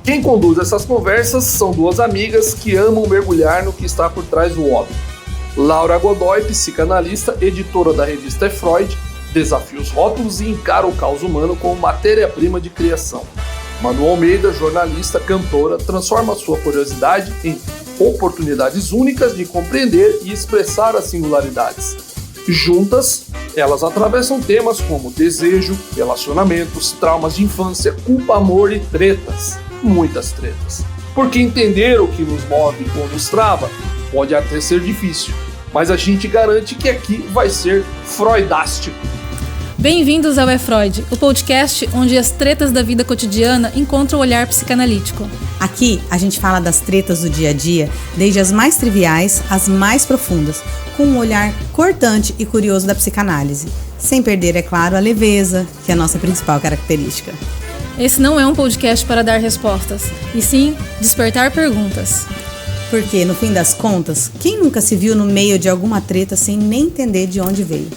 Quem conduz essas conversas são duas amigas que amam mergulhar no que está por trás do óbvio. Laura Godoy, psicanalista, editora da revista É Freud, desafia os rótulos e encara o caos humano como matéria-prima de criação. Manu Almeida, jornalista, cantora, transforma sua curiosidade em oportunidades únicas de compreender e expressar as singularidades. Juntas, elas atravessam temas como desejo, relacionamentos, traumas de infância, culpa, amor e tretas. Muitas tretas. Porque entender o que nos move ou nos trava pode até ser difícil, mas a gente garante que aqui vai ser freudástico. Bem-vindos ao É Freud, o podcast onde as tretas da vida cotidiana encontram o olhar psicanalítico. Aqui a gente fala das tretas do dia a dia, desde as mais triviais às mais profundas, com um olhar cortante e curioso da psicanálise, sem perder, é claro, a leveza, que é a nossa principal característica. Esse não é um podcast para dar respostas, e sim despertar perguntas. Porque, no fim das contas, quem nunca se viu no meio de alguma treta sem nem entender de onde veio?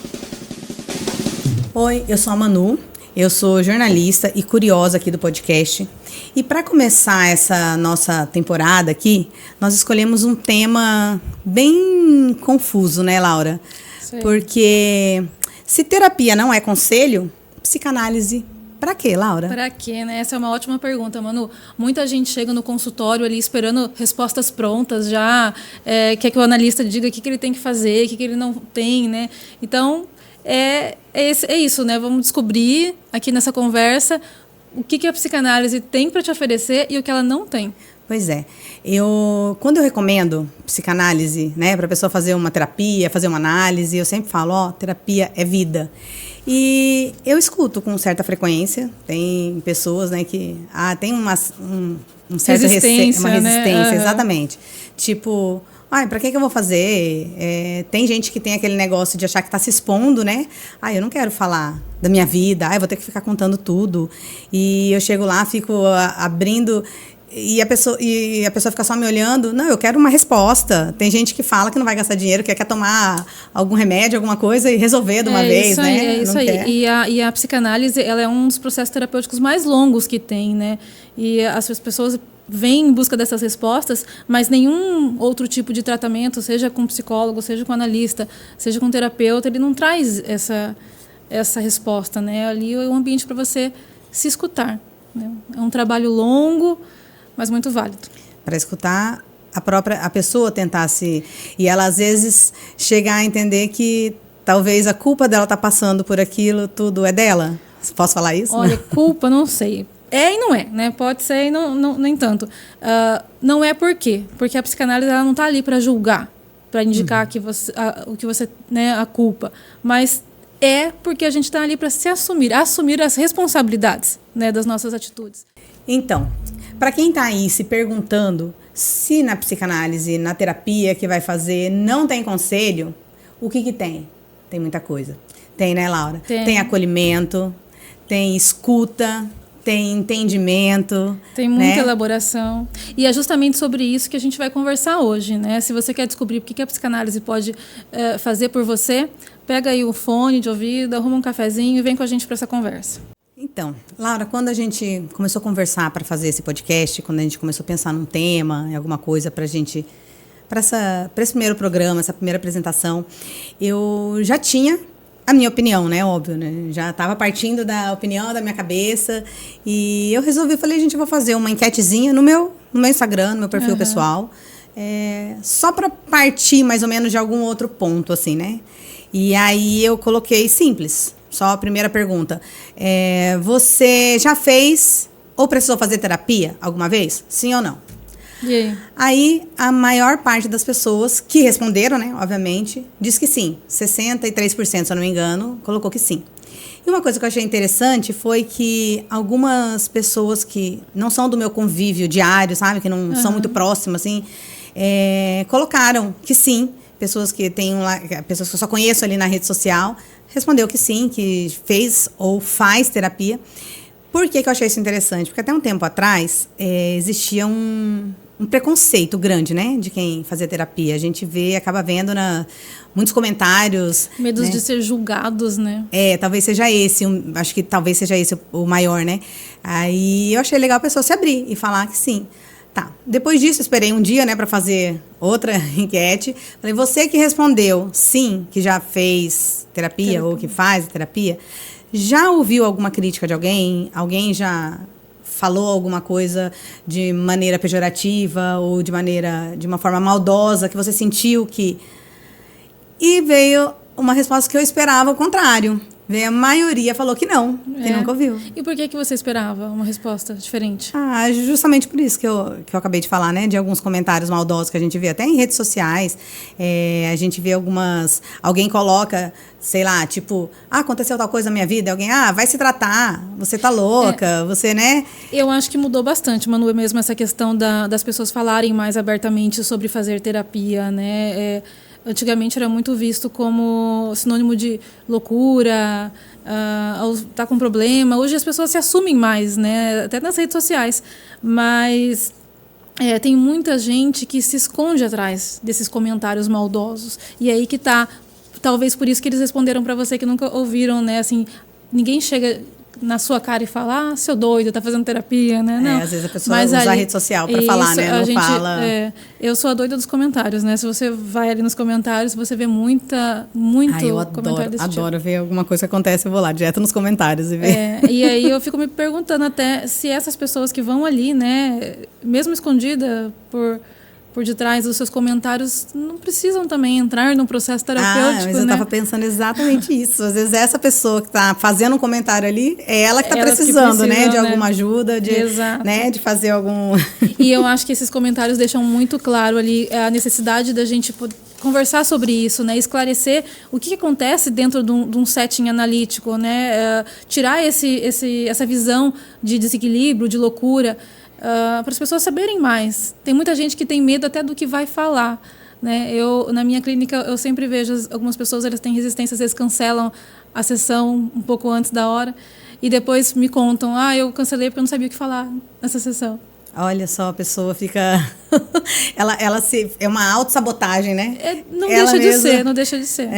Oi, eu sou a Manu, eu sou jornalista e curiosa aqui do podcast. E para começar essa nossa temporada aqui, nós escolhemos um tema bem confuso, né, Laura? Sim. Porque se terapia não é conselho, psicanálise... Pra quê, Laura? Pra quê, né? Essa é uma ótima pergunta, Manu. Muita gente chega no consultório ali esperando respostas prontas, já quer que o analista diga o que ele tem que fazer, o que ele não tem, né? Então, é isso, né? Vamos descobrir aqui nessa conversa o que a psicanálise tem para te oferecer e o que ela não tem. Pois é. Quando eu recomendo psicanálise, né, para a pessoa fazer uma terapia, fazer uma análise, eu sempre falo, terapia é vida. E eu escuto com certa frequência, tem pessoas, né, que tem um certo resistência, uma resistência, né? Exatamente. Tipo, pra que eu vou fazer? Tem gente que tem aquele negócio de achar que está se expondo, né? Eu não quero falar da minha vida, eu vou ter que ficar contando tudo. E eu chego lá, fico abrindo... E a pessoa fica só me olhando. Não, eu quero uma resposta. Tem gente que fala que não vai gastar dinheiro, que quer tomar algum remédio, alguma coisa e resolver de uma vez, né? É isso aí. E a psicanálise, ela é um dos processos terapêuticos mais longos que tem, né? E as pessoas vêm em busca dessas respostas, mas nenhum outro tipo de tratamento, seja com psicólogo, seja com analista, seja com terapeuta, ele não traz essa resposta, né? Ali é um ambiente para você se escutar, né? É um trabalho longo, mas muito válido. Para escutar a pessoa tentar se... E ela, às vezes, chega a entender que talvez a culpa dela estar passando por aquilo tudo é dela. Posso falar isso? Olha, culpa, não sei. É e não é, né? Pode ser e não, nem tanto. Não é por quê? Porque a psicanálise ela não está ali para julgar, para indicar o que você, né, a culpa. Mas é porque a gente está ali para assumir as responsabilidades, né, das nossas atitudes. Então, para quem está aí se perguntando se na psicanálise, na terapia que vai fazer, não tem conselho, o que tem? Tem muita coisa. Tem, né, Laura? Tem acolhimento, tem escuta, tem entendimento. Tem muita elaboração. E é justamente sobre isso que a gente vai conversar hoje, né? Se você quer descobrir o que a psicanálise pode fazer por você, pega aí o fone de ouvido, arruma um cafezinho e vem com a gente para essa conversa. Então, Laura, quando a gente começou a conversar para fazer esse podcast, quando a gente começou a pensar num tema, em alguma coisa para esse primeiro programa, essa primeira apresentação, eu já tinha a minha opinião, né? Óbvio, né? Já estava partindo da opinião da minha cabeça e eu falei, gente, eu vou fazer uma enquetezinha no meu Instagram, no meu perfil pessoal, só para partir mais ou menos de algum outro ponto, assim, né? E aí eu coloquei simples. Só a primeira pergunta. Você já fez ou precisou fazer terapia alguma vez? Sim ou não? E aí? Aí, a maior parte das pessoas que responderam, né, obviamente, diz que sim. 63%, se eu não me engano, colocou que sim. E uma coisa que eu achei interessante foi que algumas pessoas que não são do meu convívio diário, sabe? Que não são muito próximas, assim, colocaram que sim. Pessoas que pessoas que eu só conheço ali na rede social, respondeu que sim, que fez ou faz terapia. Por que eu achei isso interessante? Porque até um tempo atrás existia um um preconceito grande, né, de quem fazia terapia. A gente acaba vendo muitos comentários. Medos, né? de ser julgados, né? Talvez seja esse, acho que talvez seja esse o maior, né? Aí eu achei legal a pessoa se abrir e falar que sim. Tá. Depois disso, esperei um dia, né, para fazer outra enquete. Falei, você que respondeu sim, que já fez terapia ou que faz terapia, já ouviu alguma crítica de alguém? Alguém já falou alguma coisa de maneira pejorativa ou de uma forma maldosa que você sentiu que... E veio uma resposta que eu esperava o contrário. A maioria falou que não, que nunca ouviu. E por que você esperava uma resposta diferente? Justamente por isso que eu acabei de falar, né? De alguns comentários maldosos que a gente vê até em redes sociais. A gente vê alguém coloca, sei lá, tipo, aconteceu tal coisa na minha vida. Alguém, vai se tratar, você tá louca, você, né? Eu acho que mudou bastante, Manu, mesmo essa questão das pessoas falarem mais abertamente sobre fazer terapia, né? Antigamente era muito visto como sinônimo de loucura, tá com problema. Hoje as pessoas se assumem mais, né? Até nas redes sociais. Mas tem muita gente que se esconde atrás desses comentários maldosos. E aí que tá, talvez por isso que eles responderam para você que nunca ouviram, né? Assim, ninguém chega na sua cara e fala, seu doido, tá fazendo terapia, né? Não. Às vezes a pessoa usa a rede social para falar, né? Não fala... eu sou a doida dos comentários, né? Se você vai ali nos comentários, você vê muito comentário desse tipo. Adoro ver alguma coisa que acontece, eu vou lá direto nos comentários e ver. E aí eu fico me perguntando até se essas pessoas que vão ali, né, mesmo escondida por detrás dos seus comentários, não precisam também entrar num processo terapêutico, mas eu estava pensando exatamente isso. Às vezes essa pessoa que está fazendo um comentário ali, é ela que está precisando, né? De alguma ajuda, de fazer algum... E eu acho que esses comentários deixam muito claro ali a necessidade da gente conversar sobre isso, né? Esclarecer o que acontece dentro de um setting analítico, né? Tirar essa visão de desequilíbrio, de loucura, para as pessoas saberem mais. Tem muita gente que tem medo até do que vai falar, né? Na minha clínica, eu sempre vejo algumas pessoas, elas têm resistência, às vezes cancelam a sessão um pouco antes da hora e depois me contam, eu cancelei porque eu não sabia o que falar nessa sessão. Olha só, a pessoa fica... é uma autossabotagem, né? Não deixa de ser.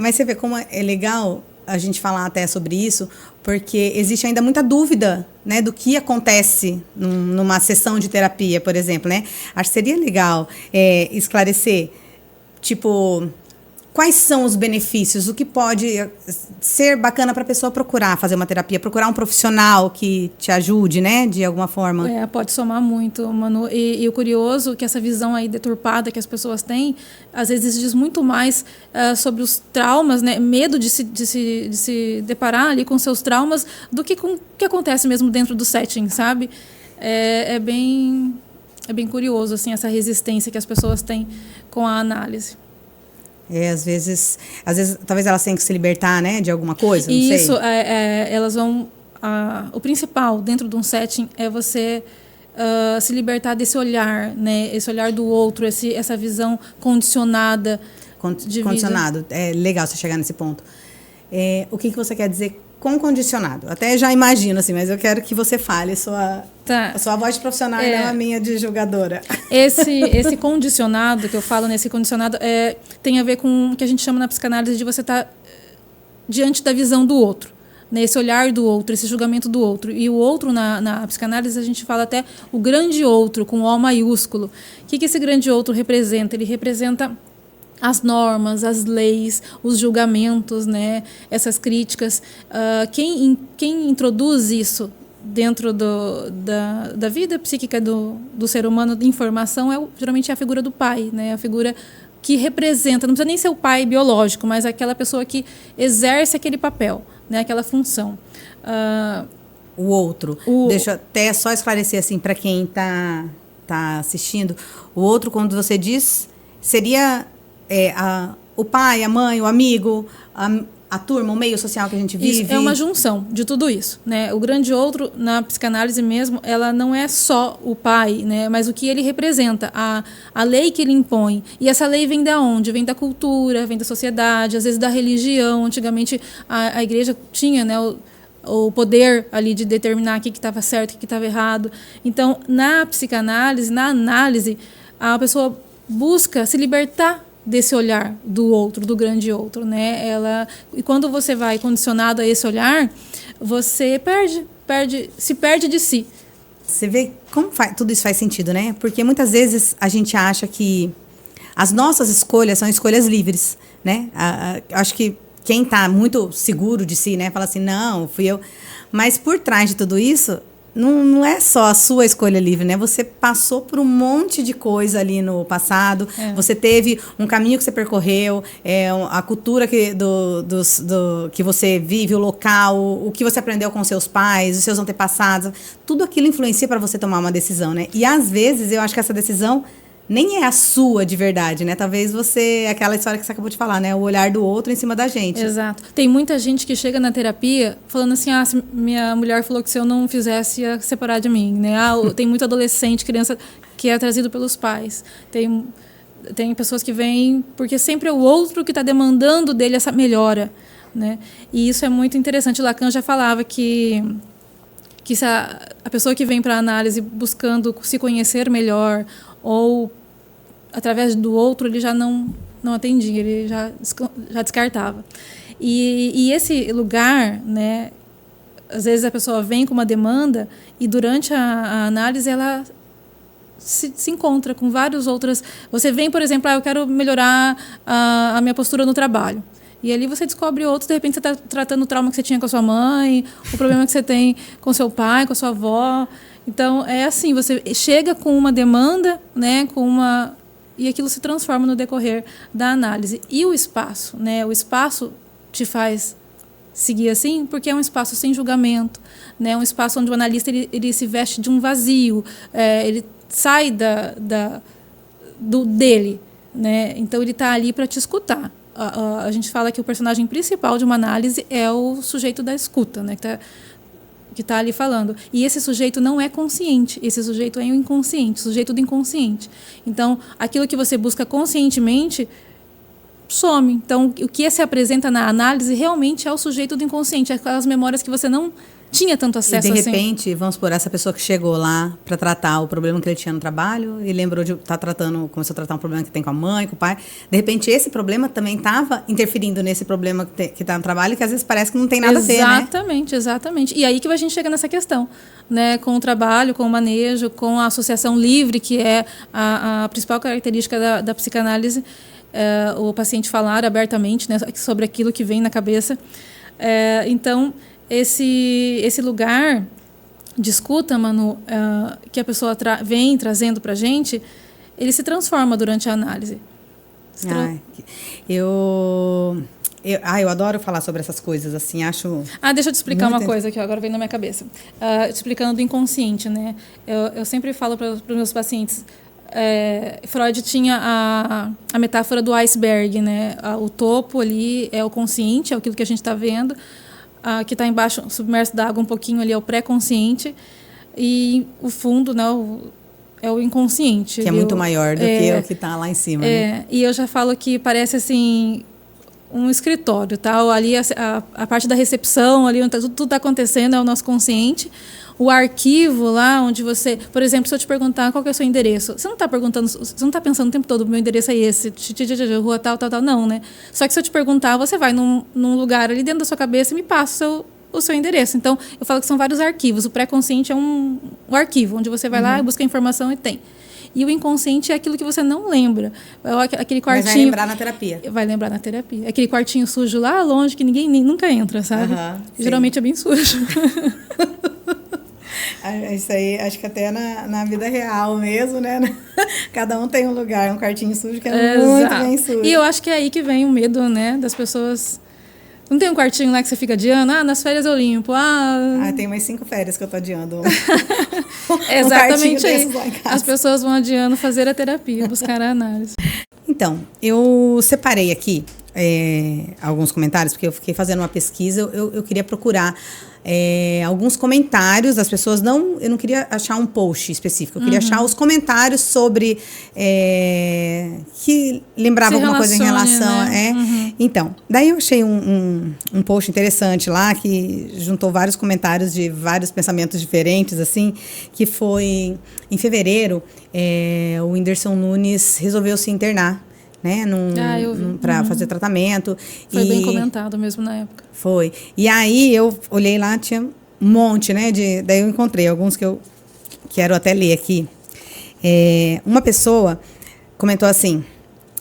Mas você vê como é legal a gente falar até sobre isso, porque existe ainda muita dúvida, né, do que acontece numa sessão de terapia, por exemplo, né? Acho que seria legal esclarecer, tipo, quais são os benefícios, o que pode ser bacana para a pessoa procurar fazer uma terapia, procurar um profissional que te ajude, né, de alguma forma. Pode somar muito, Manu. E o curioso é que essa visão aí deturpada que as pessoas têm, às vezes diz muito mais sobre os traumas, né, medo de se deparar ali com seus traumas, do que com o que acontece mesmo dentro do setting, sabe? É bem curioso, assim, essa resistência que as pessoas têm com a análise. Às vezes, talvez elas tenham que se libertar, né, de alguma coisa, não sei. Isso, elas vão... o principal dentro de um setting é você se libertar desse olhar, né, esse olhar do outro, essa visão condicionada de condicionado. Vida. É legal você chegar nesse ponto. O que você quer dizer com condicionado? Até já imagino, assim, mas eu quero que você fale a sua voz de profissional e não a minha de julgadora. Esse condicionado, que eu falo nesse condicionado, tem a ver com o que a gente chama na psicanálise de você estar diante da visão do outro, né? Esse olhar do outro, esse julgamento do outro. E o outro, na psicanálise, a gente fala até o grande outro, com O maiúsculo. O que esse grande outro representa? Ele representa as normas, as leis, os julgamentos, né? Essas críticas. Quem introduz isso dentro da vida psíquica do ser humano, de informação, geralmente é a figura do pai, né? A figura que representa, não precisa nem ser o pai biológico, mas aquela pessoa que exerce aquele papel, né? Aquela função. O outro. Deixa eu até só esclarecer assim, para quem está assistindo. O outro, quando você diz, seria... o pai, a mãe, o amigo, a turma, o meio social que a gente vive. Isso é uma junção de tudo isso, né? O grande outro, na psicanálise mesmo, ela não é só o pai, né? Mas o que ele representa, a lei que ele impõe. E essa lei vem de onde? Vem da cultura, vem da sociedade, às vezes da religião. Antigamente, a igreja tinha, né, o poder ali de determinar o que estava certo, o que estava errado. Então, na psicanálise, na análise, a pessoa busca se libertar desse olhar do outro, do grande outro, né? E quando você vai condicionado a esse olhar, você se perde de si. Você vê como tudo isso faz sentido, né? Porque muitas vezes a gente acha que as nossas escolhas são escolhas livres, né? Acho que quem está muito seguro de si, né? Fala assim, não, fui eu. Mas por trás de tudo isso, não é só a sua escolha livre, né? Você passou por um monte de coisa ali no passado. Você teve um caminho que você percorreu, a cultura que você vive, o local, o que você aprendeu com seus pais, os seus antepassados. Tudo aquilo influencia para você tomar uma decisão, né? E às vezes eu acho que essa decisão nem é a sua de verdade, né? Talvez aquela história que você acabou de falar, né? O olhar do outro em cima da gente. Exato. Tem muita gente que chega na terapia falando assim, se minha mulher falou que se eu não fizesse ia separar de mim, né? Tem muito adolescente, criança que é trazido pelos pais. Tem pessoas que vêm porque sempre é o outro que está demandando dele essa melhora, né? E isso é muito interessante. Lacan já falava que se a pessoa que vem para a análise buscando se conhecer melhor ou através do outro, ele já não atendia, ele já descartava. E esse lugar, né, às vezes a pessoa vem com uma demanda e durante a análise ela se encontra com várias outras. Você vem, por exemplo, eu quero melhorar a minha postura no trabalho. E ali você descobre outros, de repente você está tratando o trauma que você tinha com a sua mãe, o problema que você tem com seu pai, com a sua avó. Então, é assim, você chega com uma demanda, né, e aquilo se transforma no decorrer da análise. E o espaço, né, o espaço te faz seguir assim, porque é um espaço sem julgamento, né, um espaço onde o analista ele se veste de um vazio, ele sai dele, né, então ele está ali para te escutar. A gente fala que o personagem principal de uma análise é o sujeito da escuta, né, que está ali falando. E esse sujeito não é consciente, esse sujeito é o inconsciente, sujeito do inconsciente. Então, aquilo que você busca conscientemente some. Então, o que se apresenta na análise realmente é o sujeito do inconsciente, aquelas memórias que você não tinha tanto acesso. E de repente, vamos supor, essa pessoa que chegou lá para tratar o problema que ele tinha no trabalho e lembrou de estar começou a tratar um problema que tem com a mãe, com o pai. De repente, esse problema também estava interferindo nesse problema que está no trabalho, que às vezes parece que não tem nada a ver, né? Exatamente, exatamente. E aí que a gente chega nessa questão, né? Com o trabalho, com o manejo, com a associação livre, que é a principal característica da psicanálise, o paciente falar abertamente, né, sobre aquilo que vem na cabeça. Então, esse lugar de escuta, Manu, que a pessoa vem trazendo para a gente, ele se transforma durante a análise. Eu adoro falar sobre essas coisas, assim, acho... deixa eu te explicar uma coisa que agora vem na minha cabeça. Te explicando do inconsciente, né? Eu sempre falo para os meus pacientes, Freud tinha a metáfora do iceberg, né? O topo ali é o consciente, é aquilo que a gente está vendo, que está embaixo, submerso d'água um pouquinho ali, é o pré-consciente, e o fundo, né, é o inconsciente. Que é muito maior do que o que está lá em cima. Né? E eu já falo que parece assim um escritório, tá? Ali a parte da recepção, ali onde tudo está acontecendo, é o nosso consciente. O arquivo lá onde você... Por exemplo, se eu te perguntar qual que é o seu endereço, você não está perguntando, você não está pensando o tempo todo, meu endereço é esse, rua tal, não, né? Só que se eu te perguntar, você vai num lugar ali dentro da sua cabeça e me passa o seu endereço. Então, eu falo que são vários arquivos. O pré-consciente é um arquivo, onde você vai lá, busca a informação e tem. E o inconsciente é aquilo que você não lembra. Aquele quartinho... Mas vai lembrar na terapia. Vai lembrar na terapia. Aquele quartinho sujo lá longe, que ninguém nunca entra, sabe? Geralmente é bem sujo. Isso aí, acho que até na vida real mesmo, né? Cada um tem um lugar, um quartinho sujo que é muito bem sujo. E eu acho que é aí que vem o medo, né, das pessoas. Não tem um quartinho lá que você fica adiando? Nas férias eu limpo. Tem umas 5 férias que eu tô adiando. Exatamente aí. As pessoas vão adiando fazer a terapia, buscar a análise. Então, eu separei aqui alguns comentários, porque eu fiquei fazendo uma pesquisa, eu queria procurar alguns comentários das pessoas. Eu não queria achar um post específico, eu queria achar os comentários sobre que lembrava alguma coisa em relação, né? Então, daí eu achei um post interessante lá, que juntou vários comentários de vários pensamentos diferentes, assim, que foi em fevereiro, o Whindersson Nunes resolveu se internar, né, para fazer tratamento. Foi bem comentado mesmo na época. Foi. E aí eu olhei lá, tinha um monte, né? Daí eu encontrei alguns que eu quero até ler aqui. Uma pessoa comentou assim: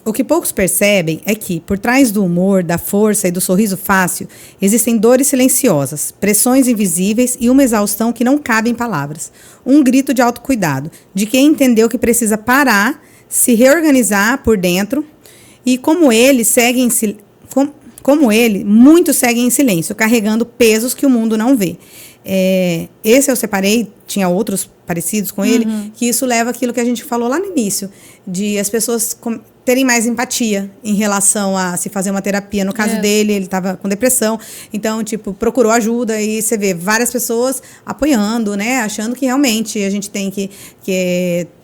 o que poucos percebem é que, por trás do humor, da força e do sorriso fácil, existem dores silenciosas, pressões invisíveis e uma exaustão que não cabe em palavras. Um grito de autocuidado, de quem entendeu que precisa parar, se reorganizar por dentro, e muitos seguem em silêncio, carregando pesos que o mundo não vê. Esse eu separei, tinha outros parecidos com ele, que isso leva àquilo que a gente falou lá no início, de as pessoas terem mais empatia em relação a se fazer uma terapia. No caso dele, ele estava com depressão, então, tipo, procurou ajuda, e você vê várias pessoas apoiando, né, achando que realmente a gente tem que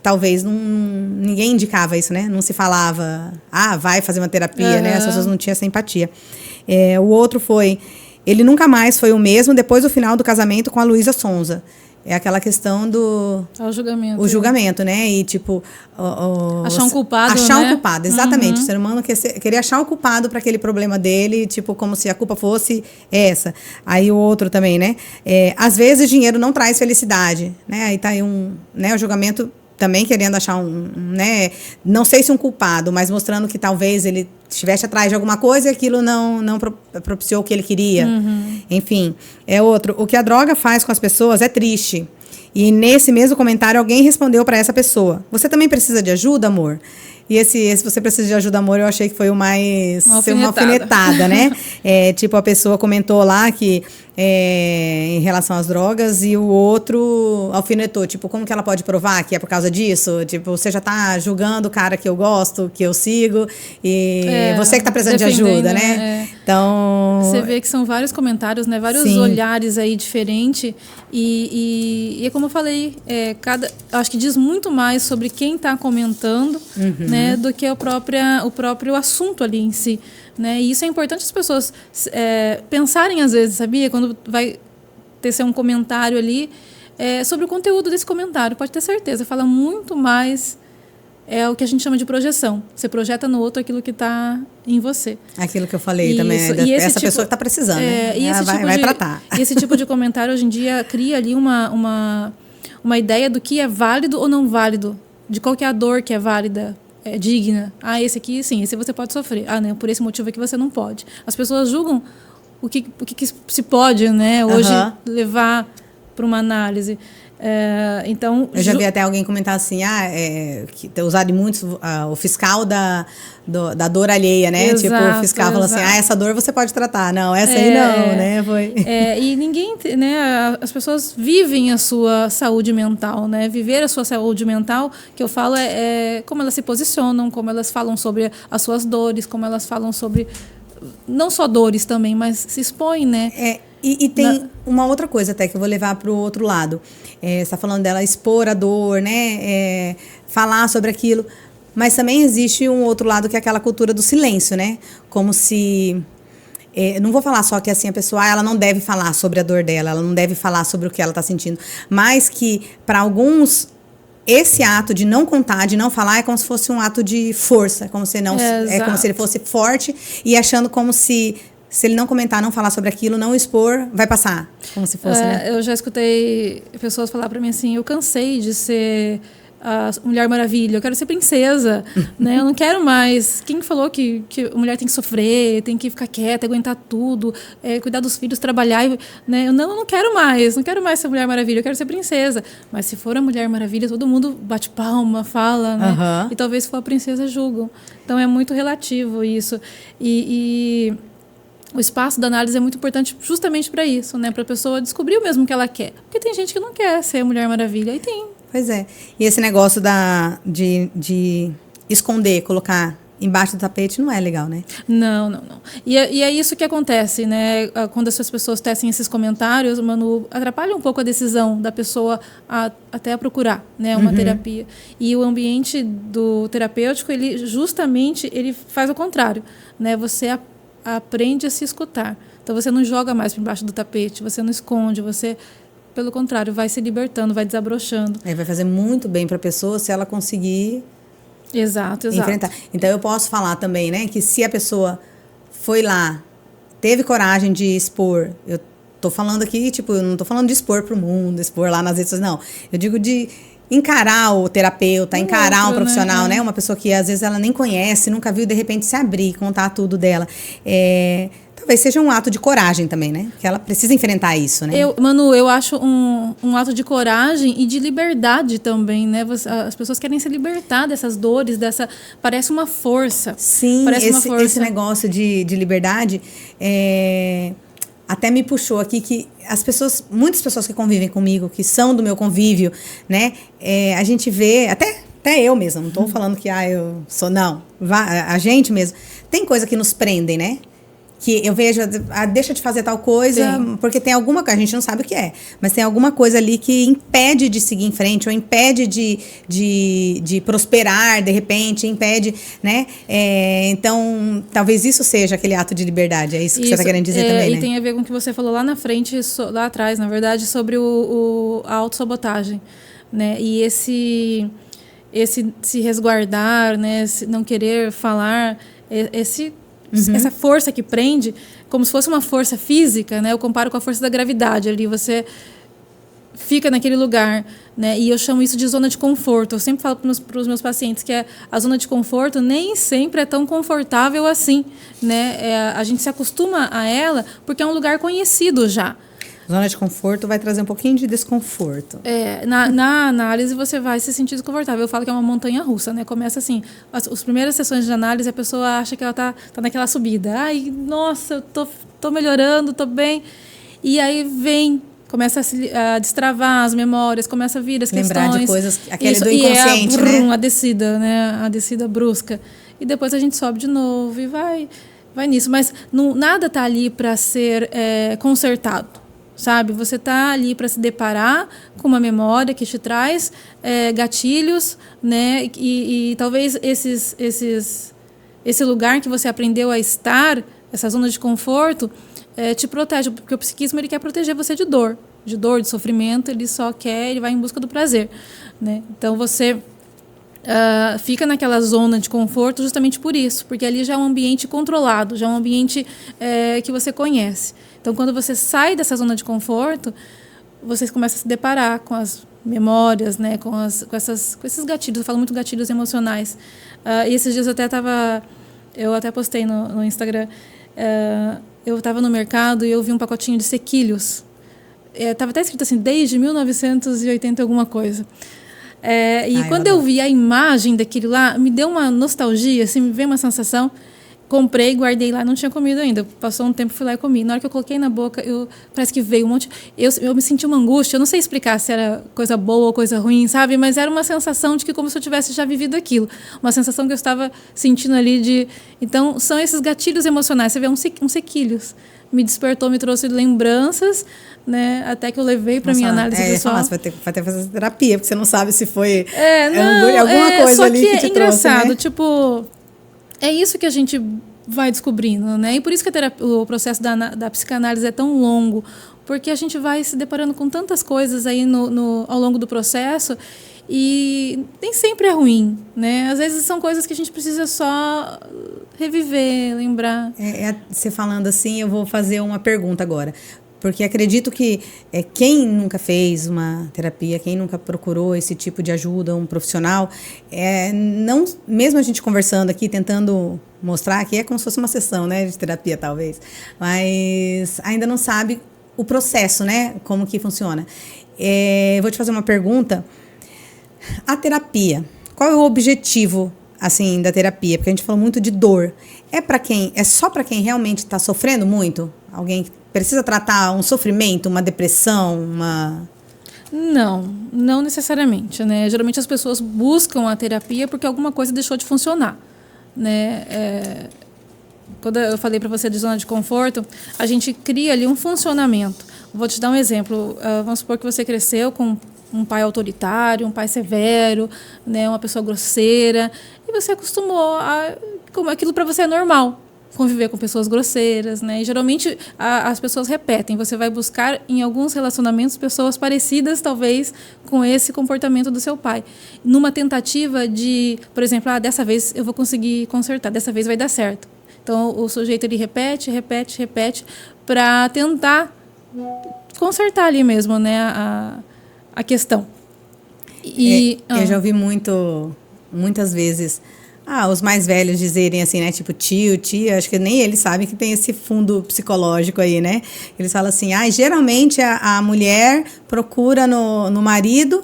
talvez ninguém indicava isso, né, não se falava, vai fazer uma terapia, né, as pessoas não tinham essa empatia. O outro foi: ele nunca mais foi o mesmo depois do final do casamento com a Luísa Sonza. É aquela questão do... julgamento. O julgamento, né? E, tipo... achar um culpado, Achar né? um culpado, exatamente. O ser humano queria achar um culpado para aquele problema dele, tipo, como se a culpa fosse essa. Aí o outro também, né? Às vezes, dinheiro não traz felicidade, né? Aí tá aí o julgamento também querendo achar né? Não sei se um culpado, mas mostrando que talvez ele estivesse atrás de alguma coisa e aquilo não propiciou o que ele queria. Enfim, outro. O que a droga faz com as pessoas é triste. E nesse mesmo comentário, alguém respondeu para essa pessoa: você também precisa de ajuda, amor? E esse você precisa de ajuda, amor, eu achei que foi uma alfinetada, né? Tipo, a pessoa comentou lá que em relação às drogas, e o outro alfinetou, tipo, como que ela pode provar que é por causa disso? Tipo, você já tá julgando o cara que eu gosto, que eu sigo, e você que tá precisando de ajuda, né? Então... Você vê que são vários comentários, né? Vários olhares aí diferentes, e como eu falei, acho que diz muito mais sobre quem tá comentando, né, do que o próprio assunto ali em si, né? E isso é importante as pessoas pensarem às vezes, sabia? Quando vai tecer um comentário ali sobre o conteúdo desse comentário, pode ter certeza, fala muito mais, o que a gente chama de projeção. Você projeta no outro aquilo que está em você. Aquilo que eu falei também, essa pessoa que está precisando, né? Ela vai tratar. E esse tipo de comentário hoje em dia cria ali uma ideia do que é válido ou não válido, de qual que é a dor que é válida, digna. Esse aqui, sim, esse você pode sofrer. Não, por esse motivo aqui você não pode. As pessoas julgam o que se pode, né, hoje levar para uma análise. Então, eu já vi até alguém comentar assim, que tem usado muito o fiscal da dor alheia, né? Exato, tipo, o fiscal falou assim, essa dor você pode tratar. Não, essa aí não, né? E ninguém, né? As pessoas vivem a sua saúde mental, né? Viver a sua saúde mental, que eu falo, como elas se posicionam, como elas falam sobre as suas dores, como elas falam sobre... Não só dores também, mas se expõem, né? E tem uma outra coisa até que eu vou levar para o outro lado. Você está falando dela expor a dor, né? Falar sobre aquilo. Mas também existe um outro lado que é aquela cultura do silêncio, né? Como se... não vou falar só que assim, a pessoa ela não deve falar sobre a dor dela, ela não deve falar sobre o que ela está sentindo. Mas que, para alguns... Esse ato de não contar, de não falar, é como se fosse um ato de força, como se como se ele fosse forte e achando como se ele não comentar, não falar sobre aquilo, não expor, vai passar, como se fosse, né? Eu já escutei pessoas falar para mim assim, eu cansei de ser a Mulher Maravilha, eu quero ser princesa, né? Eu não quero mais. Quem falou que a mulher tem que sofrer, tem que ficar quieta, aguentar tudo, cuidar dos filhos, trabalhar, né? Eu não quero mais ser Mulher Maravilha, eu quero ser princesa. Mas se for a Mulher Maravilha, todo mundo bate palma, fala, né? E talvez se for a princesa, julgam. Então é muito relativo isso. E o espaço da análise é muito importante justamente para isso, né? Para a pessoa descobrir o mesmo que ela quer. Porque tem gente que não quer ser a Mulher Maravilha, e tem. Pois é. E esse negócio de esconder, colocar embaixo do tapete não é legal, né? Não. E é isso que acontece, né? Quando essas pessoas tecem esses comentários, Manu, atrapalha um pouco a decisão da pessoa até a procurar, né, uma terapia. E o ambiente do terapêutico, ele justamente ele faz o contrário, né? Você aprende a se escutar. Então você não joga mais para embaixo do tapete, você não esconde, você, pelo contrário, vai se libertando, vai desabrochando. Vai fazer muito bem para a pessoa se ela conseguir Exato. enfrentar. Então eu posso falar também, né, que se a pessoa foi lá, teve coragem de expor, eu tô falando aqui, tipo, eu não tô falando de expor pro mundo, expor lá nas redes sociais, não. Eu digo de encarar o terapeuta, encarar um profissional, né? Uma pessoa que às vezes ela nem conhece, nunca viu, e de repente se abrir, contar tudo dela. Talvez seja um ato de coragem também, né? Que ela precisa enfrentar isso, né? Manu, eu acho um ato de coragem e de liberdade também, né? As pessoas querem se libertar dessas dores, parece uma força. Sim, parece uma força. Esse negócio de liberdade até me puxou aqui que muitas pessoas que convivem comigo, que são do meu convívio, né? A gente vê, até eu mesma, não estou falando que eu sou, não. A gente mesmo. Tem coisa que nos prendem, né? Que eu vejo, deixa de fazer tal coisa, porque tem alguma coisa, a gente não sabe o que é, mas tem alguma coisa ali que impede de seguir em frente, ou impede de prosperar, de repente, impede, né? Então, talvez isso seja aquele ato de liberdade, é isso que você está querendo dizer também, né? E tem a ver com o que você falou lá na frente, lá atrás, na verdade, sobre a autossabotagem, né? E esse se resguardar, né? Não querer falar, essa força que prende, como se fosse uma força física, né? Eu comparo com a força da gravidade. Ali você fica naquele lugar, né? E eu chamo isso de zona de conforto. Eu sempre falo para os meus pacientes que a zona de conforto nem sempre é tão confortável assim, né? A gente se acostuma a ela porque é um lugar conhecido já. Zona de conforto vai trazer um pouquinho de desconforto. Na análise você vai se sentir desconfortável. Eu falo que é uma montanha russa, né? Começa assim, as primeiras sessões de análise a pessoa acha que ela tá naquela subida. Ai, nossa, eu tô melhorando, tô bem. E aí começa a destravar as memórias, começa a vir as questões. Lembrar de coisas, aquele do inconsciente, né? A descida, né? A descida brusca. E depois a gente sobe de novo e vai nisso. Mas nada tá ali para ser consertado. Sabe, você está ali para se deparar com uma memória que te traz gatilhos, né? E talvez esse lugar que você aprendeu a estar, essa zona de conforto, te protege, porque o psiquismo ele quer proteger você de dor, de sofrimento. Ele vai em busca do prazer, né? Então você fica naquela zona de conforto justamente por isso, porque ali já é um ambiente controlado, já é um ambiente que você conhece. Então, quando você sai dessa zona de conforto, você começa a se deparar com as memórias, né, com esses gatilhos. Eu falo muito gatilhos emocionais. E esses dias eu até postei no Instagram, eu estava no mercado e eu vi um pacotinho de sequilhos. Estava até escrito assim, desde 1980 alguma coisa. Quando eu vi a imagem daquilo lá, me deu uma nostalgia, assim, me veio uma sensação. Comprei, guardei lá, não tinha comido ainda. Passou um tempo, fui lá e comi. Na hora que eu coloquei na boca, parece que veio um monte... Eu me senti uma angústia, eu não sei explicar se era coisa boa ou coisa ruim, sabe? Mas era uma sensação de que como se eu tivesse já vivido aquilo. Uma sensação que eu estava sentindo ali de... Então, são esses gatilhos emocionais. Você vê uns sequilhos. Me despertou, me trouxe lembranças, né? Até que eu levei para minha análise pessoal. Você vai ter que fazer terapia, porque você não sabe se foi alguma coisa ali que te trouxe, engraçado, né? tipo... É isso que a gente vai descobrindo, né? E por isso que o processo da psicanálise é tão longo, porque a gente vai se deparando com tantas coisas aí ao longo do processo e nem sempre é ruim, né? Às vezes são coisas que a gente precisa só reviver, lembrar. Você falando assim, eu vou fazer uma pergunta agora. Porque acredito que quem nunca fez uma terapia, quem nunca procurou esse tipo de ajuda, um profissional, não, mesmo a gente conversando aqui, tentando mostrar que é como se fosse uma sessão, né, de terapia, talvez, mas ainda não sabe o processo, né, como que funciona. Vou te fazer uma pergunta. A terapia, qual é o objetivo assim, da terapia? Porque a gente falou muito de dor. É só para quem realmente está sofrendo muito? Alguém que precisa tratar um sofrimento, uma depressão, Não necessariamente, né? Geralmente as pessoas buscam a terapia porque alguma coisa deixou de funcionar, né? Quando eu falei para você de zona de conforto, a gente cria ali um funcionamento. Vou te dar um exemplo. Vamos supor que você cresceu com um pai autoritário, um pai severo, né, uma pessoa grosseira, e você acostumou como aquilo para você é normal, conviver com pessoas grosseiras, né? E geralmente as pessoas repetem. Você vai buscar em alguns relacionamentos pessoas parecidas, talvez, com esse comportamento do seu pai, numa tentativa de, por exemplo, dessa vez eu vou conseguir consertar, dessa vez vai dar certo. Então o sujeito ele repete para tentar consertar ali mesmo, né, a questão. Eu já ouvi muitas vezes os mais velhos dizerem assim, né, tipo tio, tia, acho que nem eles sabem que tem esse fundo psicológico aí, né? Eles falam assim, geralmente a mulher procura no marido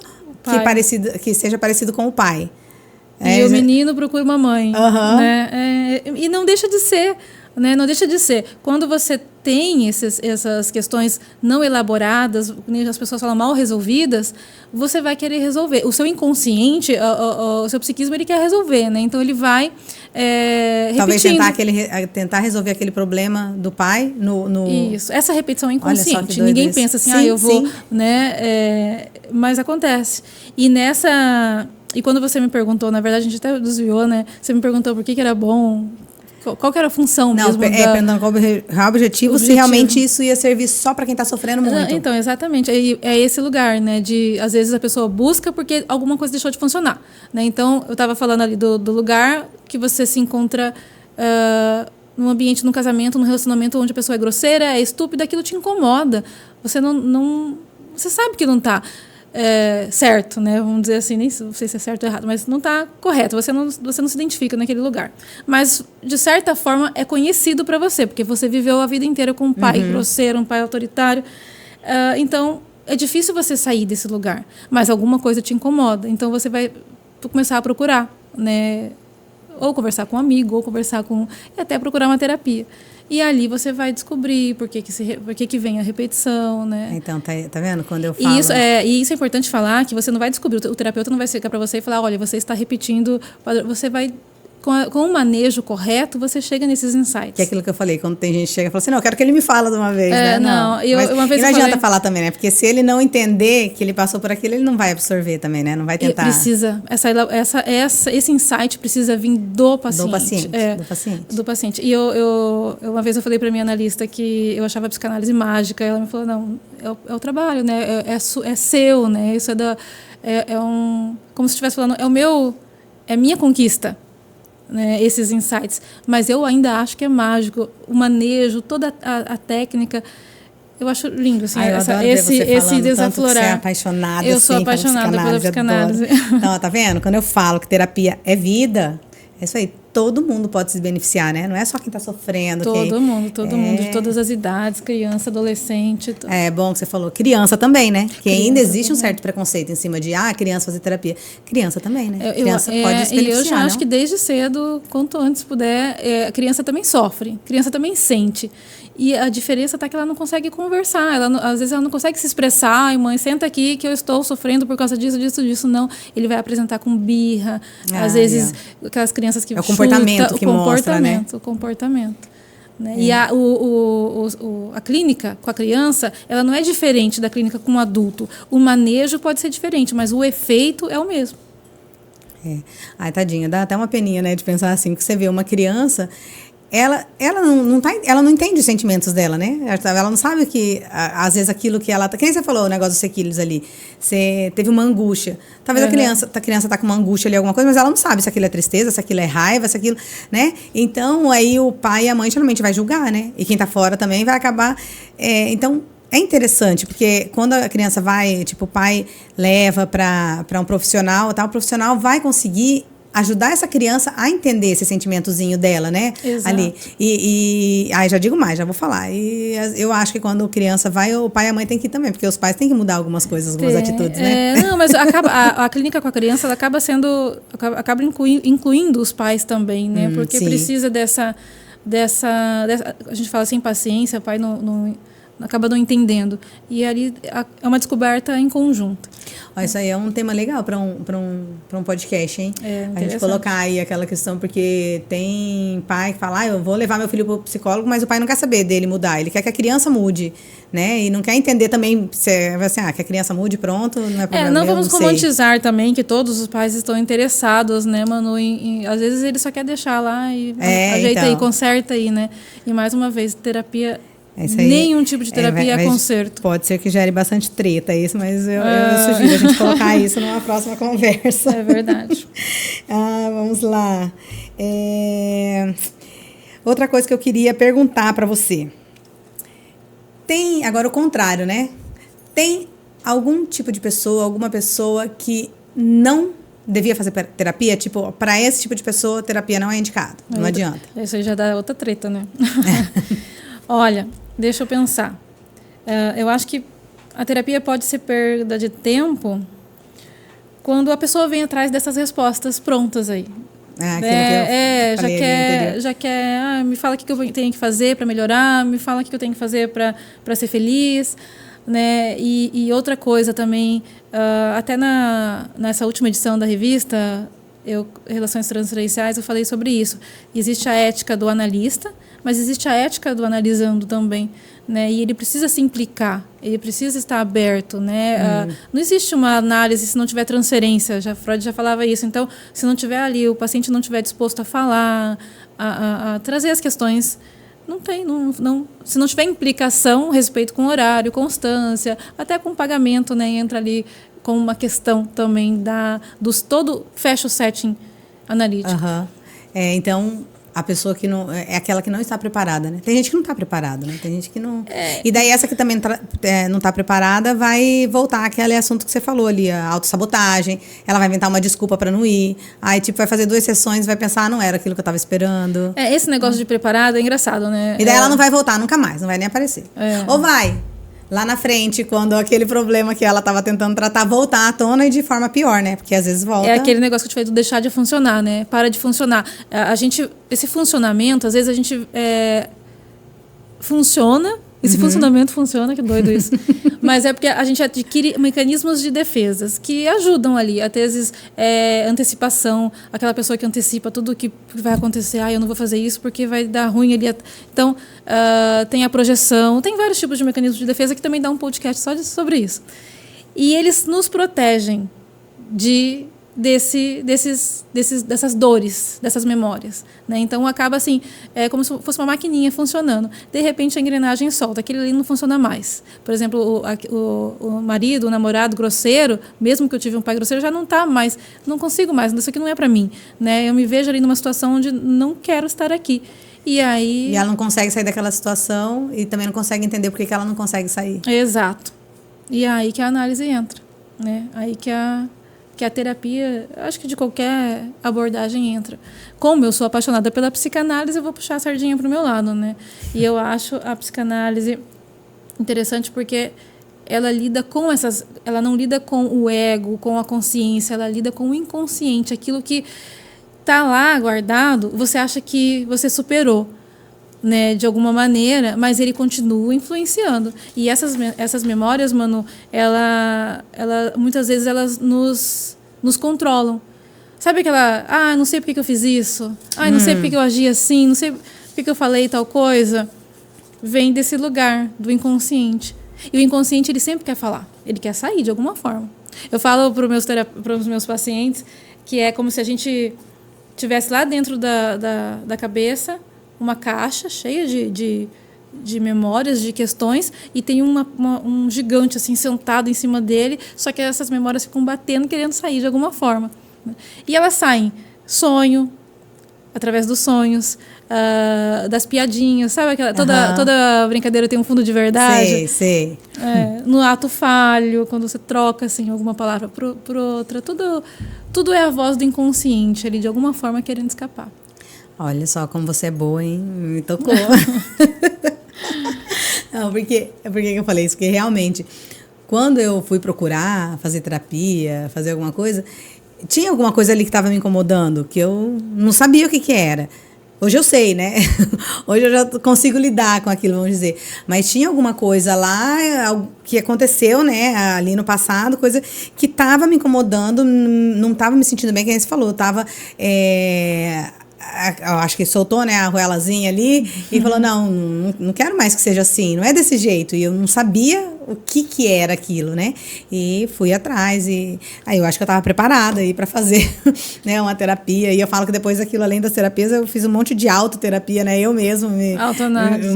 que seja parecido com o pai. E o menino procura uma mãe. Né? E não deixa de ser. Né? Não deixa de ser. Quando você tem essas questões não elaboradas, as pessoas falam mal resolvidas, você vai querer resolver. O seu inconsciente, o seu psiquismo, ele quer resolver. Né? Então, ele vai talvez tentar resolver aquele problema do pai no... Isso. Essa repetição é inconsciente. Ninguém pensa assim, eu vou... Né? Mas acontece. E quando você me perguntou, na verdade a gente até desviou, né? Você me perguntou por que era bom, qual que era a função mesmo. Perguntando qual o objetivo, se realmente isso ia servir só para quem está sofrendo muito. Então, exatamente. É esse lugar, né? Às vezes a pessoa busca porque alguma coisa deixou de funcionar. Né? Então, eu estava falando ali do lugar que você se encontra num ambiente, num casamento, num relacionamento onde a pessoa é grosseira, é estúpida, aquilo te incomoda. Você você sabe que não está certo, né? Vamos dizer assim, nem sei se é certo ou errado, mas não está correto, você não se identifica naquele lugar. Mas, de certa forma, é conhecido para você, porque você viveu a vida inteira com um pai grosseiro, um pai autoritário. Então, é difícil você sair desse lugar, mas alguma coisa te incomoda. Então, você vai começar a procurar, né? Ou conversar com um amigo, ou conversar e até procurar uma terapia. E ali você vai descobrir por que vem a repetição, né? Então, tá vendo? Quando eu falo... E isso é importante falar, que você não vai descobrir, o terapeuta não vai chegar para você e falar, olha, você está repetindo, você vai... Com o manejo correto, você chega nesses insights. Que é aquilo que eu falei, quando tem gente que chega e fala assim, não, eu quero que ele me fala de uma vez, né? Uma vez não adianta falar também, né? Porque se ele não entender que ele passou por aquilo, ele não vai absorver também, né? Não vai tentar... Precisa. Esse insight precisa vir do paciente. Do paciente. E uma vez eu falei para minha analista que eu achava a psicanálise mágica. Ela me falou, não, é o trabalho, né? É seu, né? Isso como se estivesse falando, é minha conquista. Né, esses insights, mas eu ainda acho que é mágico o manejo, toda a técnica, eu acho lindo assim, esse desaflorar. Você é apaixonada, eu sou apaixonada pela psicanálise. Então, tá vendo? Quando eu falo que terapia é vida, é isso aí, todo mundo pode se beneficiar, né? Não é só quem está sofrendo. Todo mundo, de todas as idades, criança, adolescente. É bom que você falou. Criança também, né? Que ainda existe um certo preconceito em cima de, criança fazer terapia. Criança também, né? Criança pode se beneficiar, e eu já acho que desde cedo, quanto antes puder, a criança também sofre, criança também sente. E a diferença está que ela não consegue conversar. Às vezes ela não consegue se expressar. Ai, mãe, senta aqui que eu estou sofrendo por causa disso. Não, ele vai apresentar com birra. Às vezes, aquelas crianças que o comportamento que mostra, né? O comportamento. Né? E a clínica com a criança, ela não é diferente da clínica com o adulto. O manejo pode ser diferente, mas o efeito é o mesmo. Ai, tadinha, dá até uma peninha, né, de pensar assim, que você vê uma criança... Ela não entende os sentimentos dela, né? Ela não sabe que, às vezes, aquilo que ela... Que nem você falou, o negócio dos sequilhos ali. Você teve uma angústia. Talvez a criança tá com uma angústia ali, alguma coisa, mas ela não sabe se aquilo é tristeza, se aquilo é raiva, se aquilo... né? Então, aí o pai e a mãe geralmente vai julgar, né? E quem tá fora também vai acabar... Então, é interessante, porque quando a criança vai... Tipo, o pai leva para um profissional, tá? O profissional vai conseguir... ajudar essa criança a entender esse sentimentozinho dela, né? Exato. Ali. Aí já digo mais, já vou falar. E eu acho que quando a criança vai, o pai e a mãe tem que ir também, porque os pais têm que mudar algumas coisas, algumas atitudes, né? Não, mas a clínica com a criança, ela acaba incluindo os pais também, né? Porque sim. precisa dessa... A gente fala assim, paciência, o pai acaba não entendendo. E ali é uma descoberta em conjunto. Ó, isso aí é um tema legal para um podcast, hein? A gente colocar aí aquela questão, porque tem pai que fala, eu vou levar meu filho pro psicólogo, mas o pai não quer saber dele mudar, ele quer que a criança mude, né? E não quer entender também, assim, que a criança mude, pronto, não é problema. Não vamos romantizar também que todos os pais estão interessados, né, Manu? Às vezes ele só quer deixar lá e ajeita aí, conserta aí, né? E mais uma vez, terapia... Nenhum tipo de terapia é conserto. Pode ser que gere bastante treta isso, mas eu sugiro a gente colocar isso numa próxima conversa. É verdade. Vamos lá. Outra coisa que eu queria perguntar para você. Tem, agora o contrário, né? Tem algum tipo de pessoa, alguma pessoa que não devia fazer terapia? Tipo, para esse tipo de pessoa, terapia não é indicado. Não adianta. Isso aí já dá outra treta, né? Olha... Deixa eu pensar. Eu acho que a terapia pode ser perda de quando a pessoa vem atrás dessas respostas prontas aí. Já quer, me fala o que eu tenho que fazer para melhorar, me fala o que eu tenho que fazer para ser feliz, né? E outra coisa também, até nessa última edição da revista, Relações Transferenciais, eu falei sobre isso. Existe a ética do analista, mas existe a ética do analisando também, né? E ele precisa se implicar, ele precisa estar aberto, né? Não existe uma análise se não tiver transferência, Freud já falava isso. Então, se não tiver ali, o paciente não tiver disposto a falar, a trazer as questões, não tem, se não tiver implicação, respeito com horário, constância, até com pagamento, né? Entra ali com uma questão também fecha o setting analítico. Então, a pessoa que não... É aquela que não está preparada, né? Tem gente que não está preparada, né? Tem gente que não... E daí essa que também não está preparada vai voltar àquele assunto que você falou ali, a autossabotagem. Ela vai inventar uma desculpa para não ir. Aí, vai fazer 2 sessões e vai pensar, não era aquilo que eu estava esperando. Esse negócio de preparada é engraçado, né? E daí ela não vai voltar nunca mais, não vai nem aparecer. Ou vai... Lá na frente, quando aquele problema que ela estava tentando tratar voltar à tona e de forma pior, né? Porque às vezes volta... É aquele negócio que eu te falei do deixar de funcionar, né? Para de funcionar. Esse funcionamento, às vezes a gente funciona... Esse funcionamento funciona, que doido isso. Mas é porque a gente adquire mecanismos de defesas que ajudam ali. Até às vezes antecipação, aquela pessoa que antecipa tudo o que vai acontecer. Eu não vou fazer isso porque vai dar ruim ali. Então, tem a projeção, tem vários tipos de mecanismos de defesa que também dá um podcast só sobre isso. E eles nos protegem dessas dores, dessas memórias, né? Então acaba assim, como se fosse uma maquininha funcionando. De repente a engrenagem solta, aquele ali não funciona mais. Por exemplo, o marido, o namorado grosseiro, mesmo que eu tive um pai grosseiro, já não está mais, não consigo mais, isso aqui não é para mim, né? Eu me vejo ali numa situação onde não quero estar aqui. E aí... ela não consegue sair daquela situação e também não consegue entender por que ela não consegue sair. Exato. E é aí que a análise entra, né? Aí que a terapia, acho que de qualquer abordagem entra. Como eu sou apaixonada pela psicanálise, eu vou puxar a sardinha para o meu lado, né? E eu acho a psicanálise interessante porque ela lida com ela não lida com o ego, com a consciência, ela lida com o inconsciente, aquilo que está lá guardado, você acha que você superou, né, de alguma maneira, mas ele continua influenciando. E essas memórias, Manu, ela muitas vezes elas nos controlam. Sabe aquela, não sei por que eu fiz isso, não sei por que eu agi assim, não sei por que eu falei tal coisa. Vem desse lugar do inconsciente. E o inconsciente, ele sempre quer falar, ele quer sair de alguma forma. Eu falo para os meus pacientes que é como se a gente tivesse lá dentro da cabeça uma caixa cheia de memórias, de questões, e tem um gigante assim sentado em cima dele, só que essas memórias ficam batendo, querendo sair de alguma forma. E elas saem através dos sonhos, das piadinhas, sabe? Toda brincadeira tem um fundo de verdade. Sei. No ato falho, quando você troca assim, alguma palavra por outra, tudo é a voz do inconsciente ali, de alguma forma querendo escapar. Olha só como você é boa, hein? Me tocou. Não, por que eu falei isso? Porque realmente, quando eu fui procurar fazer terapia, fazer alguma coisa, tinha alguma coisa ali que estava me incomodando, que eu não sabia o que era. Hoje eu sei, né? Hoje eu já consigo lidar com aquilo, vamos dizer. Mas tinha alguma coisa lá que aconteceu, né, ali no passado, coisa que estava me incomodando, não estava me sentindo bem, que nem você falou, estava... eu acho que soltou, né, a arruelazinha ali e falou, não quero mais que seja assim, não é desse jeito. E eu não sabia o que era aquilo, né? E fui atrás e aí eu acho que eu estava preparada aí para fazer, né, uma terapia. E eu falo que depois daquilo, além das terapias, eu fiz um monte de autoterapia, né? Eu mesmo autoanálise.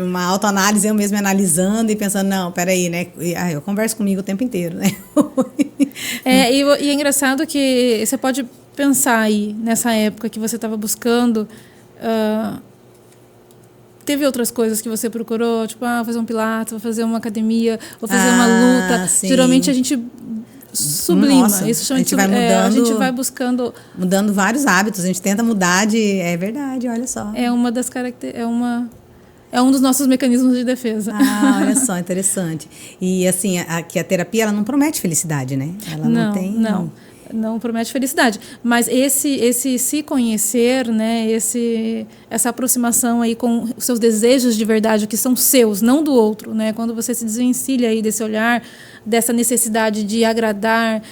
uma autoanálise, eu mesmo me analisando e pensando, não, peraí, né? Eu converso comigo o tempo inteiro, né? E é engraçado que você pode pensar aí, nessa época que você estava buscando, teve outras coisas que você procurou, tipo, fazer um pilates, vou fazer uma academia, vou fazer uma luta. Sim. Geralmente a gente sublima. Nossa, Isso chama a gente vai mudando, a gente vai buscando... Mudando vários hábitos, a gente tenta mudar de... É verdade, olha só. É uma das características... É um dos nossos mecanismos de defesa. Olha só, interessante. E assim, que a terapia, ela não promete felicidade, né? Ela não tem... Não promete felicidade, mas esse se conhecer, né, essa aproximação aí com os seus desejos de verdade, que são seus, não do outro, né, quando você se desvencilha aí desse olhar, dessa necessidade de agradar,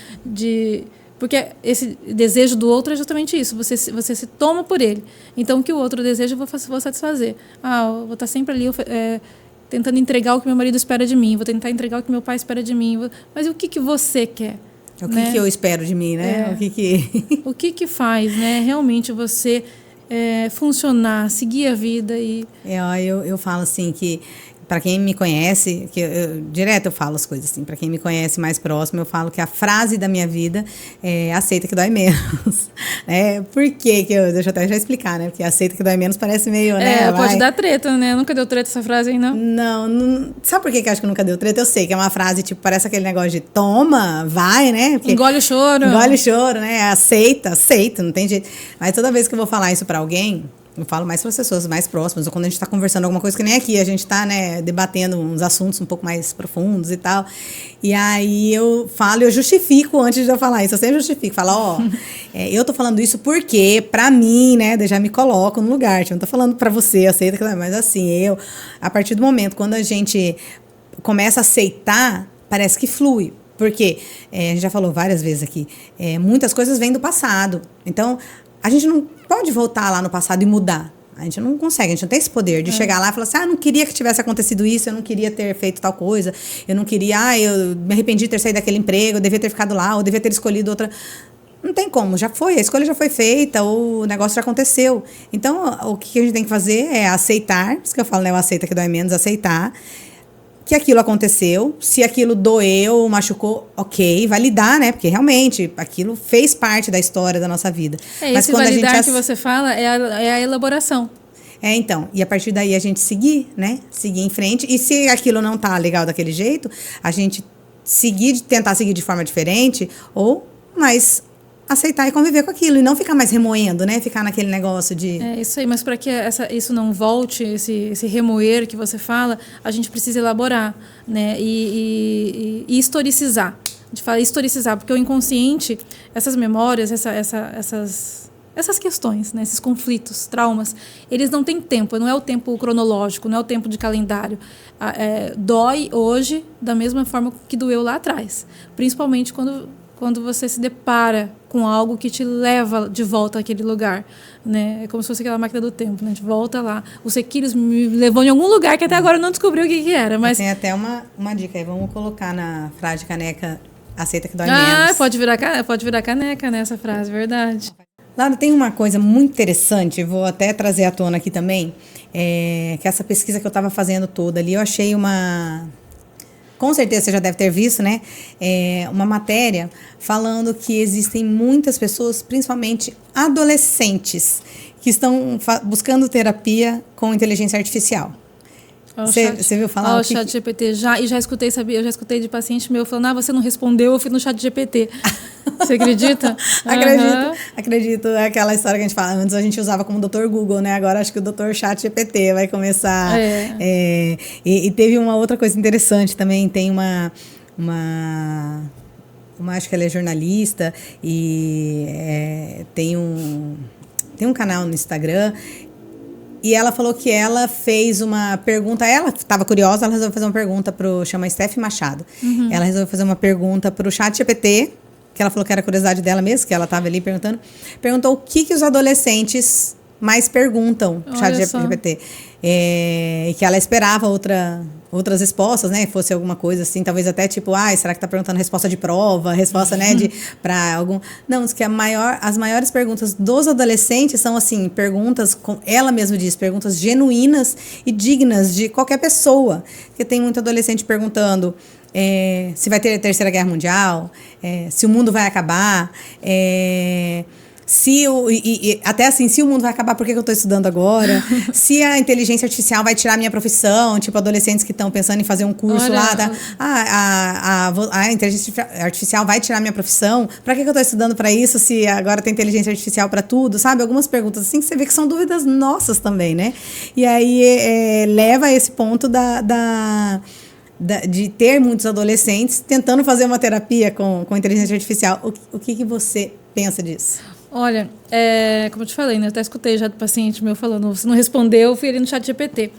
porque esse desejo do outro é justamente isso, você se toma por ele. Então, o que o outro deseja, eu vou satisfazer. Eu vou estar sempre ali tentando entregar o que meu marido espera de mim, vou tentar entregar o que meu pai espera de mim, mas o que você quer? O que eu espero de mim, né? O que faz, né? Realmente você funcionar, seguir a vida e... Eu falo assim que, para quem me conhece, direto eu falo as coisas assim, para quem me conhece mais próximo, eu falo que a frase da minha vida é aceita que dói menos. Por quê? Deixa eu até já explicar, né? Porque aceita que dói menos parece meio, né? Pode dar treta, né? Nunca deu treta essa frase aí, não? Não. Sabe por que eu acho que nunca deu treta? Eu sei que é uma frase, tipo, parece aquele negócio de toma, vai, né? Porque engole o choro. Engole o choro, né? Aceita, não tem jeito. Mas toda vez que eu vou falar isso para alguém, eu falo mais para as pessoas mais próximas, ou quando a gente está conversando alguma coisa que nem aqui, a gente está, né, debatendo uns assuntos um pouco mais profundos e tal. E aí eu falo, eu justifico antes de eu falar isso, eu sempre justifico, falo, eu tô falando isso porque, para mim, né, eu já me coloco no lugar, eu não tô falando para você, aceita, mas assim, a partir do momento, quando a gente começa a aceitar, parece que flui. Porque, a gente já falou várias vezes aqui, muitas coisas vêm do passado. Então, a gente não pode voltar lá no passado e mudar. A gente não consegue, a gente não tem esse poder de chegar lá e falar assim, não queria que tivesse acontecido isso, eu não queria ter feito tal coisa, eu não queria, eu me arrependi de ter saído daquele emprego, eu devia ter ficado lá, eu devia ter escolhido outra... Não tem como, já foi, a escolha já foi feita, o negócio já aconteceu. Então, o que a gente tem que fazer é aceitar, por isso que eu falo, né, o aceita que dói menos, aceitar que aquilo aconteceu, se aquilo doeu, machucou, ok, validar, né? Porque realmente aquilo fez parte da história da nossa vida. Mas esse quando validar a gente que você fala é a elaboração. Então, e a partir daí a gente seguir, né? Seguir em frente. E se aquilo não tá legal daquele jeito, a gente tentar seguir de forma diferente, ou mais aceitar e conviver com aquilo, e não ficar mais remoendo, né? Ficar naquele negócio de... isso aí, mas para que isso não volte, esse remoer que você fala, a gente precisa elaborar, né? E historicizar. A gente fala historicizar, porque o inconsciente, essas memórias, essas questões, né? Esses conflitos, traumas, eles não têm tempo, não é o tempo cronológico, não é o tempo de calendário. Dói hoje da mesma forma que doeu lá atrás, principalmente quando você se depara com algo que te leva de volta àquele lugar, né? É como se fosse aquela máquina do tempo, né? De volta lá. O Sequilhos me levou em algum lugar que até agora eu não descobri o que era, mas... Tem até uma dica aí, vamos colocar na frase de caneca, aceita que dói menos. Pode virar caneca nessa frase, verdade. Laura, tem uma coisa muito interessante, vou até trazer à tona aqui também, que essa pesquisa que eu estava fazendo toda ali, eu achei com certeza você já deve ter visto, né? Uma matéria falando que existem muitas pessoas, principalmente adolescentes, que estão buscando terapia com inteligência artificial. Você viu falar? O chat GPT, já escutei, sabia? Eu já escutei de paciente meu falando, você não respondeu, eu fui no chat GPT. Você acredita? Acredito. É aquela história que a gente fala. Antes a gente usava como Dr. Google, né? Agora acho que o Dr. Chat GPT vai começar. E teve uma outra coisa interessante também. Tem uma acho que ela é jornalista e tem tem um canal no Instagram. E ela falou que ela fez uma pergunta. Ela estava curiosa, ela resolveu fazer uma pergunta chama Steph Machado. Ela resolveu fazer uma pergunta pro ChatGPT, que ela falou que era curiosidade dela mesmo, que ela estava ali perguntando. Perguntou o que os adolescentes mais perguntam pro ChatGPT. E que ela esperava outras respostas, né? Fosse alguma coisa assim, talvez até tipo, será que tá perguntando resposta de prova, resposta, né, para algum... Não, diz que as maiores perguntas dos adolescentes são, assim, perguntas, ela mesma diz, perguntas genuínas e dignas de qualquer pessoa. Porque tem muito adolescente perguntando se vai ter Terceira Guerra Mundial, se o mundo vai acabar, até assim, se o mundo vai acabar, por que eu estou estudando agora? Se a inteligência artificial vai tirar a minha profissão, tipo adolescentes que estão pensando em fazer um curso lá, a inteligência artificial vai tirar a minha profissão? Para que eu estou estudando para isso se agora tem inteligência artificial para tudo? Sabe? Algumas perguntas assim que você vê que são dúvidas nossas também, né? E aí leva a esse ponto de ter muitos adolescentes tentando fazer uma terapia com inteligência artificial. O que você pensa disso? Olha, como eu te falei, né? Eu até escutei já do paciente meu falando, você não respondeu, eu fui ali no ChatGPT.